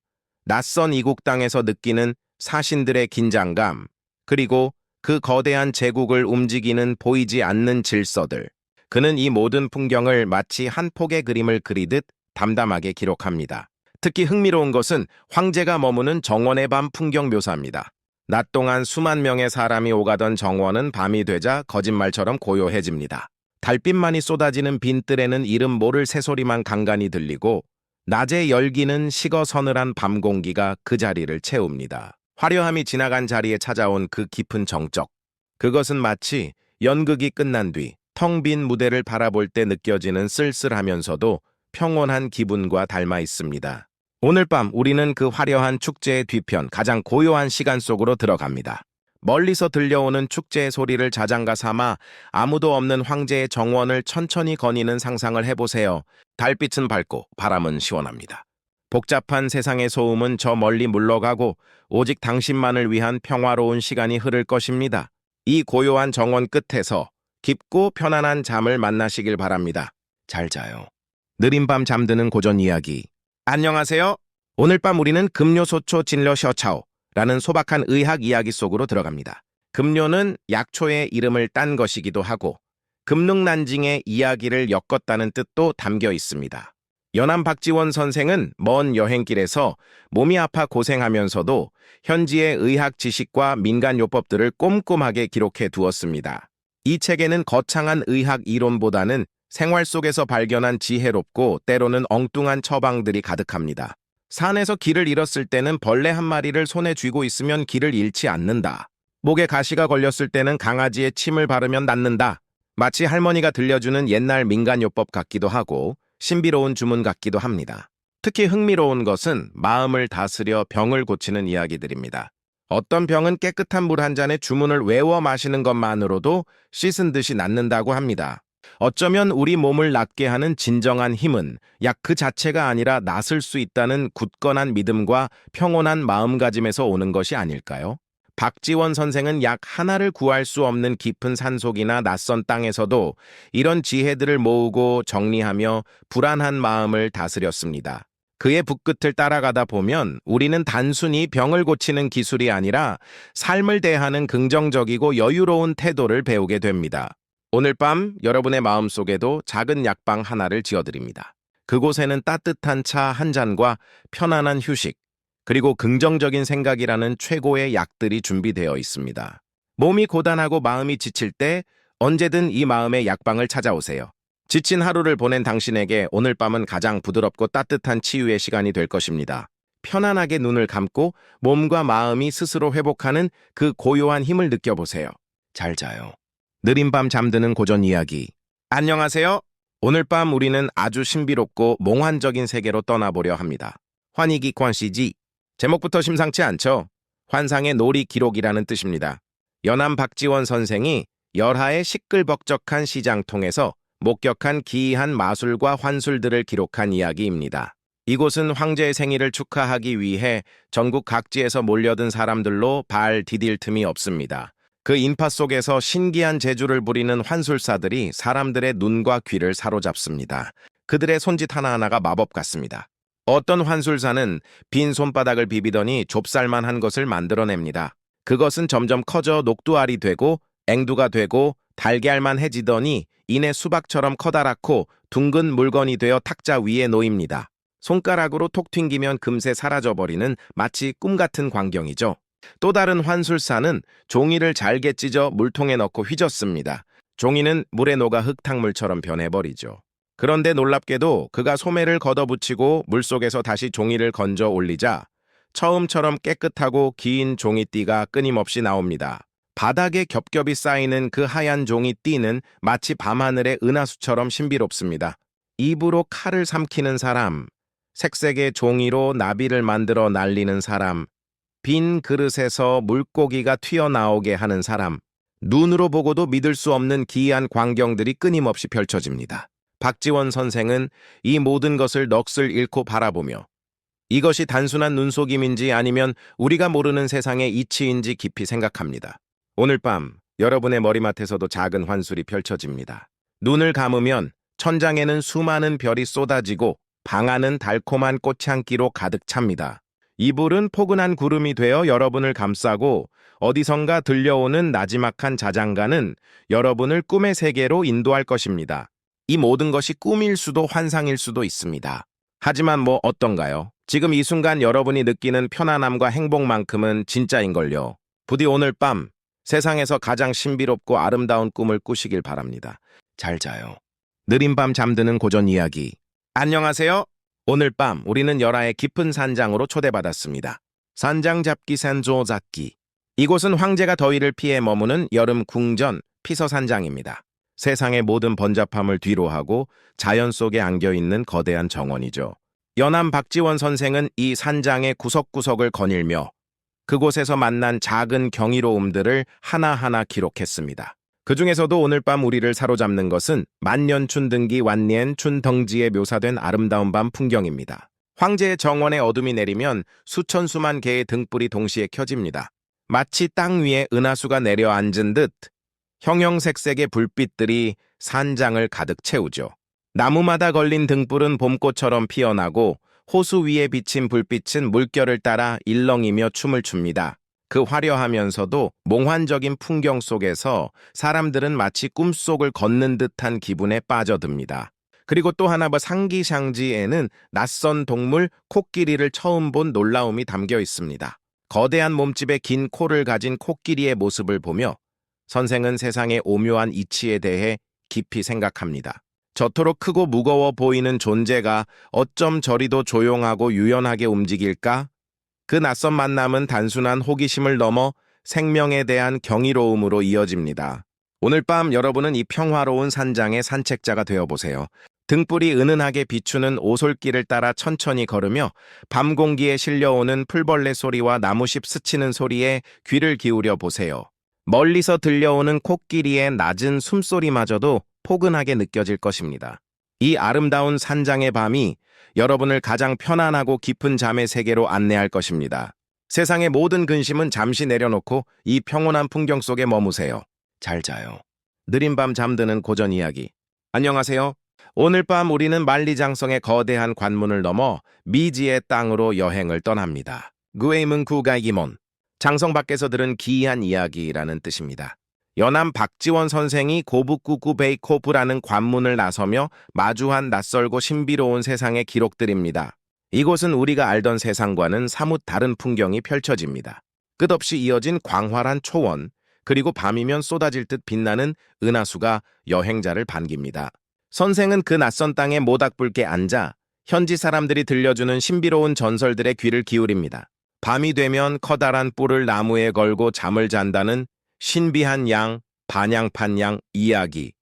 Speaker 1: 낯선 이국 땅에서 느끼는 사신들의 긴장감, 그리고 그 거대한 제국을 움직이는 보이지 않는 질서들. 그는 이 모든 풍경을 마치 한 폭의 그림을 그리듯 담담하게 기록합니다. 특히 흥미로운 것은 황제가 머무는 정원의 밤 풍경 묘사입니다. 낮 동안 수만 명의 사람이 오가던 정원은 밤이 되자 거짓말처럼 고요해집니다. 달빛만이 쏟아지는 빈뜰에는 이름 모를 새소리만 간간히 들리고 낮의 열기는 식어 서늘한 밤 공기가 그 자리를 채웁니다. 화려함이 지나간 자리에 찾아온 그 깊은 정적. 그것은 마치 연극이 끝난 뒤 텅 빈 무대를 바라볼 때 느껴지는 쓸쓸하면서도 평온한 기분과 닮아 있습니다. 오늘 밤 우리는 그 화려한 축제의 뒤편 가장 고요한 시간 속으로 들어갑니다. 멀리서 들려오는 축제의 소리를 자장가 삼아 아무도 없는 황제의 정원을 천천히 거니는 상상을 해보세요. 달빛은 밝고 바람은 시원합니다. 복잡한 세상의 소음은 저 멀리 물러가고 오직 당신만을 위한 평화로운 시간이 흐를 것입니다. 이 고요한 정원 끝에서 깊고 편안한 잠을 만나시길 바랍니다. 잘 자요. 느린 밤 잠드는 고전 이야기. 안녕하세요. 오늘 밤 우리는 금료소초 진려 셔차오라는 소박한 의학 이야기 속으로 들어갑니다. 금료는 약초의 이름을 딴 것이기도 하고 금능난징의 이야기를 엮었다는 뜻도 담겨 있습니다. 연암 박지원 선생은 먼 여행길에서 몸이 아파 고생하면서도 현지의 의학 지식과 민간요법들을 꼼꼼하게 기록해 두었습니다. 이 책에는 거창한 의학 이론보다는 생활 속에서 발견한 지혜롭고 때로는 엉뚱한 처방들이 가득합니다. 산에서 길을 잃었을 때는 벌레 한 마리를 손에 쥐고 있으면 길을 잃지 않는다. 목에 가시가 걸렸을 때는 강아지의 침을 바르면 낫는다. 마치 할머니가 들려주는 옛날 민간요법 같기도 하고 신비로운 주문 같기도 합니다. 특히 흥미로운 것은 마음을 다스려 병을 고치는 이야기들입니다. 어떤 병은 깨끗한 물 한 잔에 주문을 외워 마시는 것만으로도 씻은 듯이 낫는다고 합니다. 어쩌면 우리 몸을 낫게 하는 진정한 힘은 약 그 자체가 아니라 낫을 수 있다는 굳건한 믿음과 평온한 마음가짐에서 오는 것이 아닐까요? 박지원 선생은 약 하나를 구할 수 없는 깊은 산속이나 낯선 땅에서도 이런 지혜들을 모으고 정리하며 불안한 마음을 다스렸습니다. 그의 붓끝을 따라가다 보면 우리는 단순히 병을 고치는 기술이 아니라 삶을 대하는 긍정적이고 여유로운 태도를 배우게 됩니다. 오늘 밤 여러분의 마음속에도 작은 약방 하나를 지어드립니다. 그곳에는 따뜻한 차 한 잔과 편안한 휴식, 그리고 긍정적인 생각이라는 최고의 약들이 준비되어 있습니다. 몸이 고단하고 마음이 지칠 때 언제든 이 마음의 약방을 찾아오세요. 지친 하루를 보낸 당신에게 오늘 밤은 가장 부드럽고 따뜻한 치유의 시간이 될 것입니다. 편안하게 눈을 감고 몸과 마음이 스스로 회복하는 그 고요한 힘을 느껴보세요. 잘 자요. 느린 밤 잠드는 고전 이야기. 안녕하세요. 오늘 밤 우리는 아주 신비롭고 몽환적인 세계로 떠나보려 합니다. 환희기권시지. 제목부터 심상치 않죠? 환상의 놀이 기록이라는 뜻입니다. 연암 박지원 선생이 열하의 시끌벅적한 시장통에서 목격한 기이한 마술과 환술들을 기록한 이야기입니다. 이곳은 황제의 생일을 축하하기 위해 전국 각지에서 몰려든 사람들로 발 디딜 틈이 없습니다. 그 인파 속에서 신기한 재주를 부리는 환술사들이 사람들의 눈과 귀를 사로잡습니다. 그들의 손짓 하나하나가 마법 같습니다. 어떤 환술사는 빈 손바닥을 비비더니 좁쌀만한 것을 만들어냅니다. 그것은 점점 커져 녹두알이 되고 앵두가 되고 달걀만 해지더니 이내 수박처럼 커다랗고 둥근 물건이 되어 탁자 위에 놓입니다. 손가락으로 톡 튕기면 금세 사라져버리는 마치 꿈 같은 광경이죠. 또 다른 환술사는 종이를 잘게 찢어 물통에 넣고 휘젓습니다. 종이는 물에 녹아 흙탕물처럼 변해버리죠. 그런데 놀랍게도 그가 소매를 걷어붙이고 물속에서 다시 종이를 건져 올리자 처음처럼 깨끗하고 긴 종이띠가 끊임없이 나옵니다. 바닥에 겹겹이 쌓이는 그 하얀 종이띠는 마치 밤하늘의 은하수처럼 신비롭습니다. 입으로 칼을 삼키는 사람, 색색의 종이로 나비를 만들어 날리는 사람, 빈 그릇에서 물고기가 튀어나오게 하는 사람, 눈으로 보고도 믿을 수 없는 기이한 광경들이 끊임없이 펼쳐집니다. 박지원 선생은 이 모든 것을 넋을 잃고 바라보며 이것이 단순한 눈속임인지 아니면 우리가 모르는 세상의 이치인지 깊이 생각합니다. 오늘 밤 여러분의 머리맡에서도 작은 환술이 펼쳐집니다. 눈을 감으면 천장에는 수많은 별이 쏟아지고 방 안은 달콤한 꽃향기로 가득 찹니다. 이불은 포근한 구름이 되어 여러분을 감싸고 어디선가 들려오는 나지막한 자장가는 여러분을 꿈의 세계로 인도할 것입니다. 이 모든 것이 꿈일 수도 환상일 수도 있습니다. 하지만 뭐 어떤가요? 지금 이 순간 여러분이 느끼는 편안함과 행복만큼은 진짜인걸요. 부디 오늘 밤 세상에서 가장 신비롭고 아름다운 꿈을 꾸시길 바랍니다. 잘 자요. 느린 밤 잠드는 고전 이야기. 안녕하세요. 오늘 밤 우리는 열하의 깊은 산장으로 초대받았습니다. 산장 잡기 산조 잡기. 이곳은 황제가 더위를 피해 머무는 여름 궁전 피서산장입니다. 세상의 모든 번잡함을 뒤로하고 자연 속에 안겨있는 거대한 정원이죠. 연암 박지원 선생은 이 산장의 구석구석을 거닐며 그곳에서 만난 작은 경이로움들을 하나하나 기록했습니다. 그 중에서도 오늘 밤 우리를 사로잡는 것은 만년춘등기 완년 춘덩지에 묘사된 아름다운 밤 풍경입니다. 황제의 정원에 어둠이 내리면 수천 수만 개의 등불이 동시에 켜집니다. 마치 땅 위에 은하수가 내려앉은 듯 형형색색의 불빛들이 산장을 가득 채우죠. 나무마다 걸린 등불은 봄꽃처럼 피어나고 호수 위에 비친 불빛은 물결을 따라 일렁이며 춤을 춥니다. 그 화려하면서도 몽환적인 풍경 속에서 사람들은 마치 꿈속을 걷는 듯한 기분에 빠져듭니다. 그리고 또 하나 상기샹지에는 낯선 동물 코끼리를 처음 본 놀라움이 담겨 있습니다. 거대한 몸집에 긴 코를 가진 코끼리의 모습을 보며 선생은 세상의 오묘한 이치에 대해 깊이 생각합니다. 저토록 크고 무거워 보이는 존재가 어쩜 저리도 조용하고 유연하게 움직일까? 그 낯선 만남은 단순한 호기심을 넘어 생명에 대한 경이로움으로 이어집니다. 오늘 밤 여러분은 이 평화로운 산장의 산책자가 되어보세요. 등불이 은은하게 비추는 오솔길을 따라 천천히 걸으며 밤 공기에 실려오는 풀벌레 소리와 나무잎 스치는 소리에 귀를 기울여 보세요. 멀리서 들려오는 코끼리의 낮은 숨소리마저도 포근하게 느껴질 것입니다. 이 아름다운 산장의 밤이 여러분을 가장 편안하고 깊은 잠의 세계로 안내할 것입니다. 세상의 모든 근심은 잠시 내려놓고 이 평온한 풍경 속에 머무세요. 잘 자요. 느린 밤 잠드는 고전 이야기. 안녕하세요. 오늘 밤 우리는 만리장성의 거대한 관문을 넘어 미지의 땅으로 여행을 떠납니다. 구에이문 구가이기몬. 장성 밖에서 들은 기이한 이야기라는 뜻입니다. 연암 박지원 선생이 고부쿠쿠 베이코프라는 관문을 나서며 마주한 낯설고 신비로운 세상의 기록들입니다. 이곳은 우리가 알던 세상과는 사뭇 다른 풍경이 펼쳐집니다. 끝없이 이어진 광활한 초원, 그리고 밤이면 쏟아질 듯 빛나는 은하수가 여행자를 반깁니다. 선생은 그 낯선 땅에 모닥불께 앉아 현지 사람들이 들려주는 신비로운 전설들의 귀를 기울입니다. 밤이 되면 커다란 뿔을 나무에 걸고 잠을 잔다는 신비한 양, 반양판양 이야기,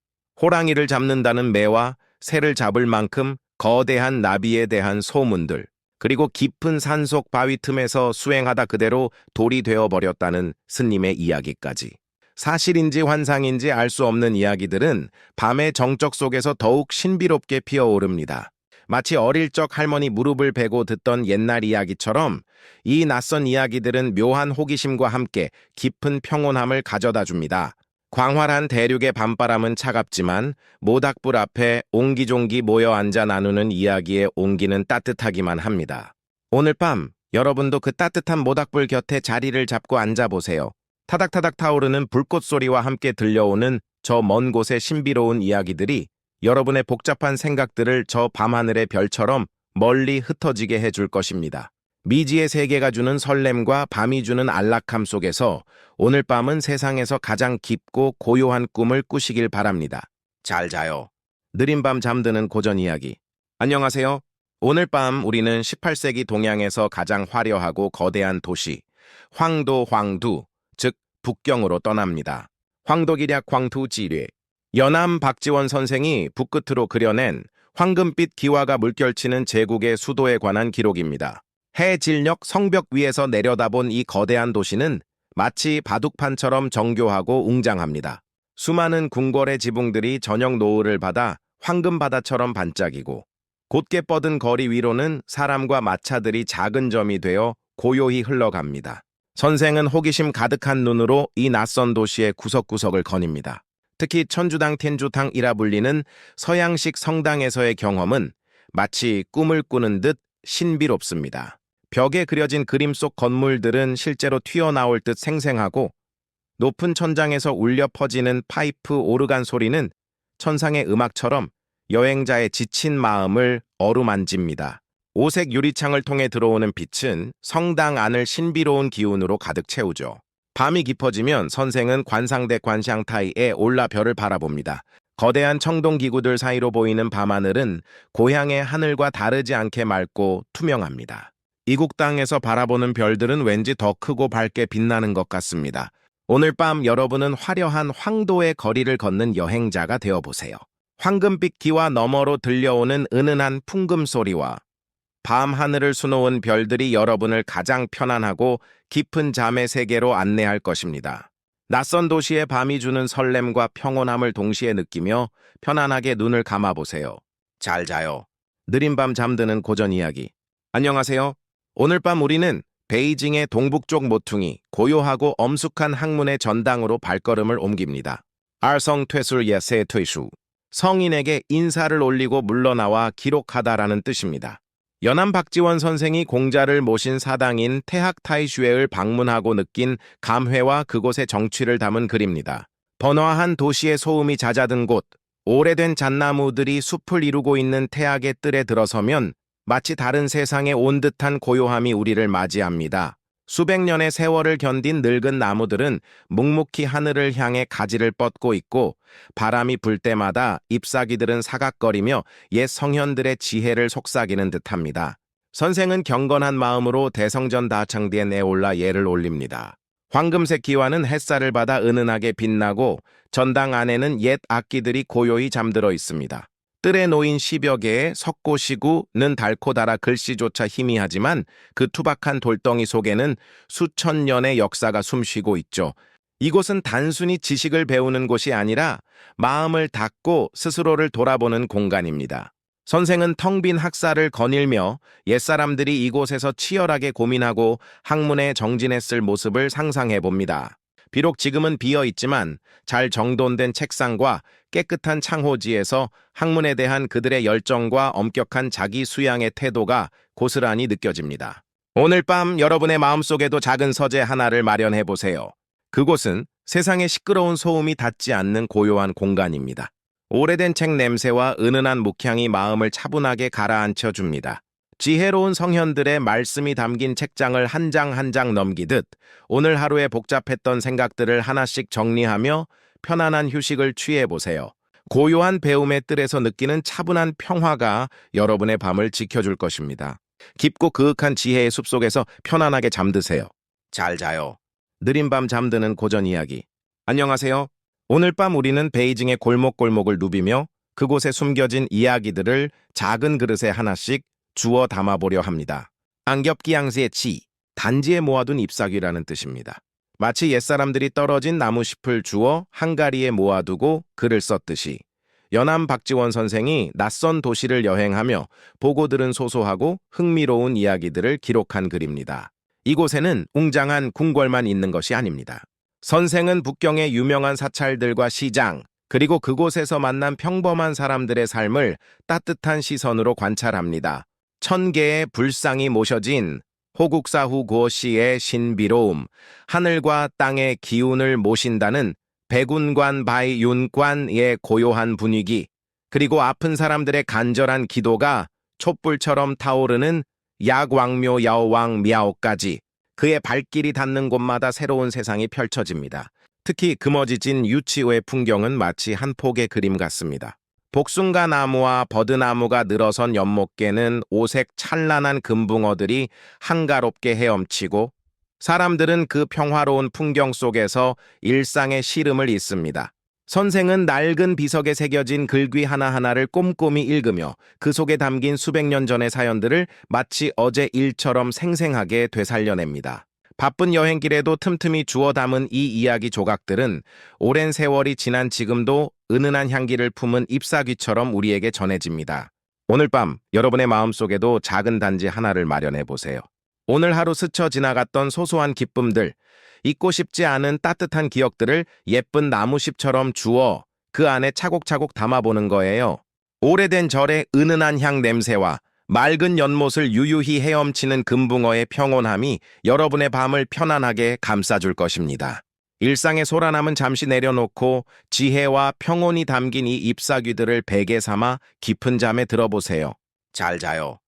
Speaker 1: 호랑이를 잡는다는 매와 새를 잡을 만큼 거대한 나비에 대한 소문들, 그리고 깊은 산속 바위 틈에서 수행하다 그대로 돌이 되어버렸다는 스님의 이야기까지. 사실인지 환상인지 알 수 없는 이야기들은 밤의 정적 속에서 더욱 신비롭게 피어오릅니다. 마치 어릴 적 할머니 무릎을 베고 듣던 옛날 이야기처럼 이 낯선 이야기들은 묘한 호기심과 함께 깊은 평온함을 가져다 줍니다. 광활한 대륙의 밤바람은 차갑지만 모닥불 앞에 옹기종기 모여 앉아 나누는 이야기의 온기는 따뜻하기만 합니다. 오늘 밤 여러분도 그 따뜻한 모닥불 곁에 자리를 잡고 앉아보세요. 타닥타닥 타오르는 불꽃 소리와 함께 들려오는 저 먼 곳의 신비로운 이야기들이 여러분의 복잡한 생각들을 저 밤하늘의 별처럼 멀리 흩어지게 해줄 것입니다. 미지의 세계가 주는 설렘과 밤이 주는 안락함 속에서 오늘 밤은 세상에서 가장 깊고 고요한 꿈을 꾸시길 바랍니다. 잘 자요. 느린 밤 잠드는 고전 이야기. 안녕하세요. 오늘 밤 우리는 18세기 동양에서 가장 화려하고 거대한 도시, 황도, 즉 북경으로 떠납니다. 황도기략 황투지뢰. 연암 박지원 선생이 붓끝으로 그려낸 황금빛 기와가 물결치는 제국의 수도에 관한 기록입니다. 해질녘 성벽 위에서 내려다본 이 거대한 도시는 마치 바둑판처럼 정교하고 웅장합니다. 수많은 궁궐의 지붕들이 저녁 노을을 받아 황금바다처럼 반짝이고 곧게 뻗은 거리 위로는 사람과 마차들이 작은 점이 되어 고요히 흘러갑니다. 선생은 호기심 가득한 눈으로 이 낯선 도시의 구석구석을 거닙니다. 특히 천주당 텐주탕이라 불리는 서양식 성당에서의 경험은 마치 꿈을 꾸는 듯 신비롭습니다. 벽에 그려진 그림 속 건물들은 실제로 튀어나올 듯 생생하고 높은 천장에서 울려 퍼지는 파이프 오르간 소리는 천상의 음악처럼 여행자의 지친 마음을 어루만집니다. 오색 유리창을 통해 들어오는 빛은 성당 안을 신비로운 기운으로 가득 채우죠. 밤이 깊어지면 선생은 관상대 관샹타이에 올라 별을 바라봅니다. 거대한 청동기구들 사이로 보이는 밤하늘은 고향의 하늘과 다르지 않게 맑고 투명합니다. 이국 땅에서 바라보는 별들은 왠지 더 크고 밝게 빛나는 것 같습니다. 오늘 밤 여러분은 화려한 황도의 거리를 걷는 여행자가 되어보세요. 황금빛 기와 너머로 들려오는 은은한 풍금 소리와 밤 하늘을 수놓은 별들이 여러분을 가장 편안하고 깊은 잠의 세계로 안내할 것입니다. 낯선 도시의 밤이 주는 설렘과 평온함을 동시에 느끼며 편안하게 눈을 감아보세요. 잘 자요. 느린 밤 잠드는 고전 이야기. 안녕하세요. 오늘 밤 우리는 베이징의 동북쪽 모퉁이, 고요하고 엄숙한 학문의 전당으로 발걸음을 옮깁니다. 알성퇴술 예세 퇴수. 성인에게 인사를 올리고 물러나와 기록하다라는 뜻입니다. 연암 박지원 선생이 공자를 모신 사당인 태학타이슈에를 방문하고 느낀 감회와 그곳의 정취를 담은 글입니다. 번화한 도시의 소음이 잦아든 곳, 오래된 잣나무들이 숲을 이루고 있는 태학의 뜰에 들어서면 마치 다른 세상에 온 듯한 고요함이 우리를 맞이합니다. 수백 년의 세월을 견딘 늙은 나무들은 묵묵히 하늘을 향해 가지를 뻗고 있고 바람이 불 때마다 잎사귀들은 사각거리며 옛 성현들의 지혜를 속삭이는 듯합니다. 선생은 경건한 마음으로 대성전 다창디에 올라 예를 올립니다. 황금색 기와는 햇살을 받아 은은하게 빛나고 전당 안에는 옛 악기들이 고요히 잠들어 있습니다. 뜰에 놓인 10여 개의 석고시구는 닳고 닳아 글씨조차 희미하지만 그 투박한 돌덩이 속에는 수천 년의 역사가 숨쉬고 있죠. 이곳은 단순히 지식을 배우는 곳이 아니라 마음을 닫고 스스로를 돌아보는 공간입니다. 선생은 텅 빈 학사를 거닐며 옛사람들이 이곳에서 치열하게 고민하고 학문에 정진했을 모습을 상상해 봅니다. 비록 지금은 비어 있지만 잘 정돈된 책상과 깨끗한 창호지에서 학문에 대한 그들의 열정과 엄격한 자기 수양의 태도가 고스란히 느껴집니다. 오늘 밤 여러분의 마음속에도 작은 서재 하나를 마련해 보세요. 그곳은 세상의 시끄러운 소음이 닿지 않는 고요한 공간입니다. 오래된 책 냄새와 은은한 묵향이 마음을 차분하게 가라앉혀 줍니다. 지혜로운 성현들의 말씀이 담긴 책장을 한 장 한 장 넘기듯 오늘 하루의 복잡했던 생각들을 하나씩 정리하며 편안한 휴식을 취해보세요. 고요한 배움의 뜰에서 느끼는 차분한 평화가 여러분의 밤을 지켜줄 것입니다. 깊고 그윽한 지혜의 숲속에서 편안하게 잠드세요. 잘 자요. 느린 밤 잠드는 고전 이야기. 안녕하세요. 오늘 밤 우리는 베이징의 골목골목을 누비며 그곳에 숨겨진 이야기들을 작은 그릇에 하나씩 주워 담아보려 합니다. 안겹기양스의 치, 단지에 모아둔 잎사귀라는 뜻입니다. 마치 옛사람들이 떨어진 나무잎을 주워 한가리에 모아두고 글을 썼듯이 연암 박지원 선생이 낯선 도시를 여행하며 보고 들은 소소하고 흥미로운 이야기들을 기록한 글입니다. 이곳에는 웅장한 궁궐만 있는 것이 아닙니다. 선생은 북경의 유명한 사찰들과 시장, 그리고 그곳에서 만난 평범한 사람들의 삶을 따뜻한 시선으로 관찰합니다. 1000개의 불상이 모셔진 호국사후 고씨의 신비로움, 하늘과 땅의 기운을 모신다는 백운관 바이 윤관의 고요한 분위기, 그리고 아픈 사람들의 간절한 기도가 촛불처럼 타오르는 약왕묘 야오왕 미아오까지 그의 발길이 닿는 곳마다 새로운 세상이 펼쳐집니다. 특히 금어지진 유치오의 풍경은 마치 한 폭의 그림 같습니다. 복숭아 나무와 버드나무가 늘어선 연못개는 오색 찬란한 금붕어들이 한가롭게 헤엄치고 사람들은 그 평화로운 풍경 속에서 일상의 시름을 잇습니다. 선생은 낡은 비석에 새겨진 글귀 하나하나를 꼼꼼히 읽으며 그 속에 담긴 수백 년 전의 사연들을 마치 어제 일처럼 생생하게 되살려냅니다. 바쁜 여행길에도 틈틈이 주워 담은 이 이야기 조각들은 오랜 세월이 지난 지금도 은은한 향기를 품은 잎사귀처럼 우리에게 전해집니다. 오늘 밤 여러분의 마음속에도 작은 단지 하나를 마련해 보세요. 오늘 하루 스쳐 지나갔던 소소한 기쁨들, 잊고 싶지 않은 따뜻한 기억들을 예쁜 나무십처럼 주워 그 안에 차곡차곡 담아보는 거예요. 오래된 절의 은은한 향 냄새와 맑은 연못을 유유히 헤엄치는 금붕어의 평온함이 여러분의 밤을 편안하게 감싸줄 것입니다. 일상의 소란함은 잠시 내려놓고 지혜와 평온이 담긴 이 잎사귀들을 베개 삼아 깊은 잠에 들어보세요. 잘 자요.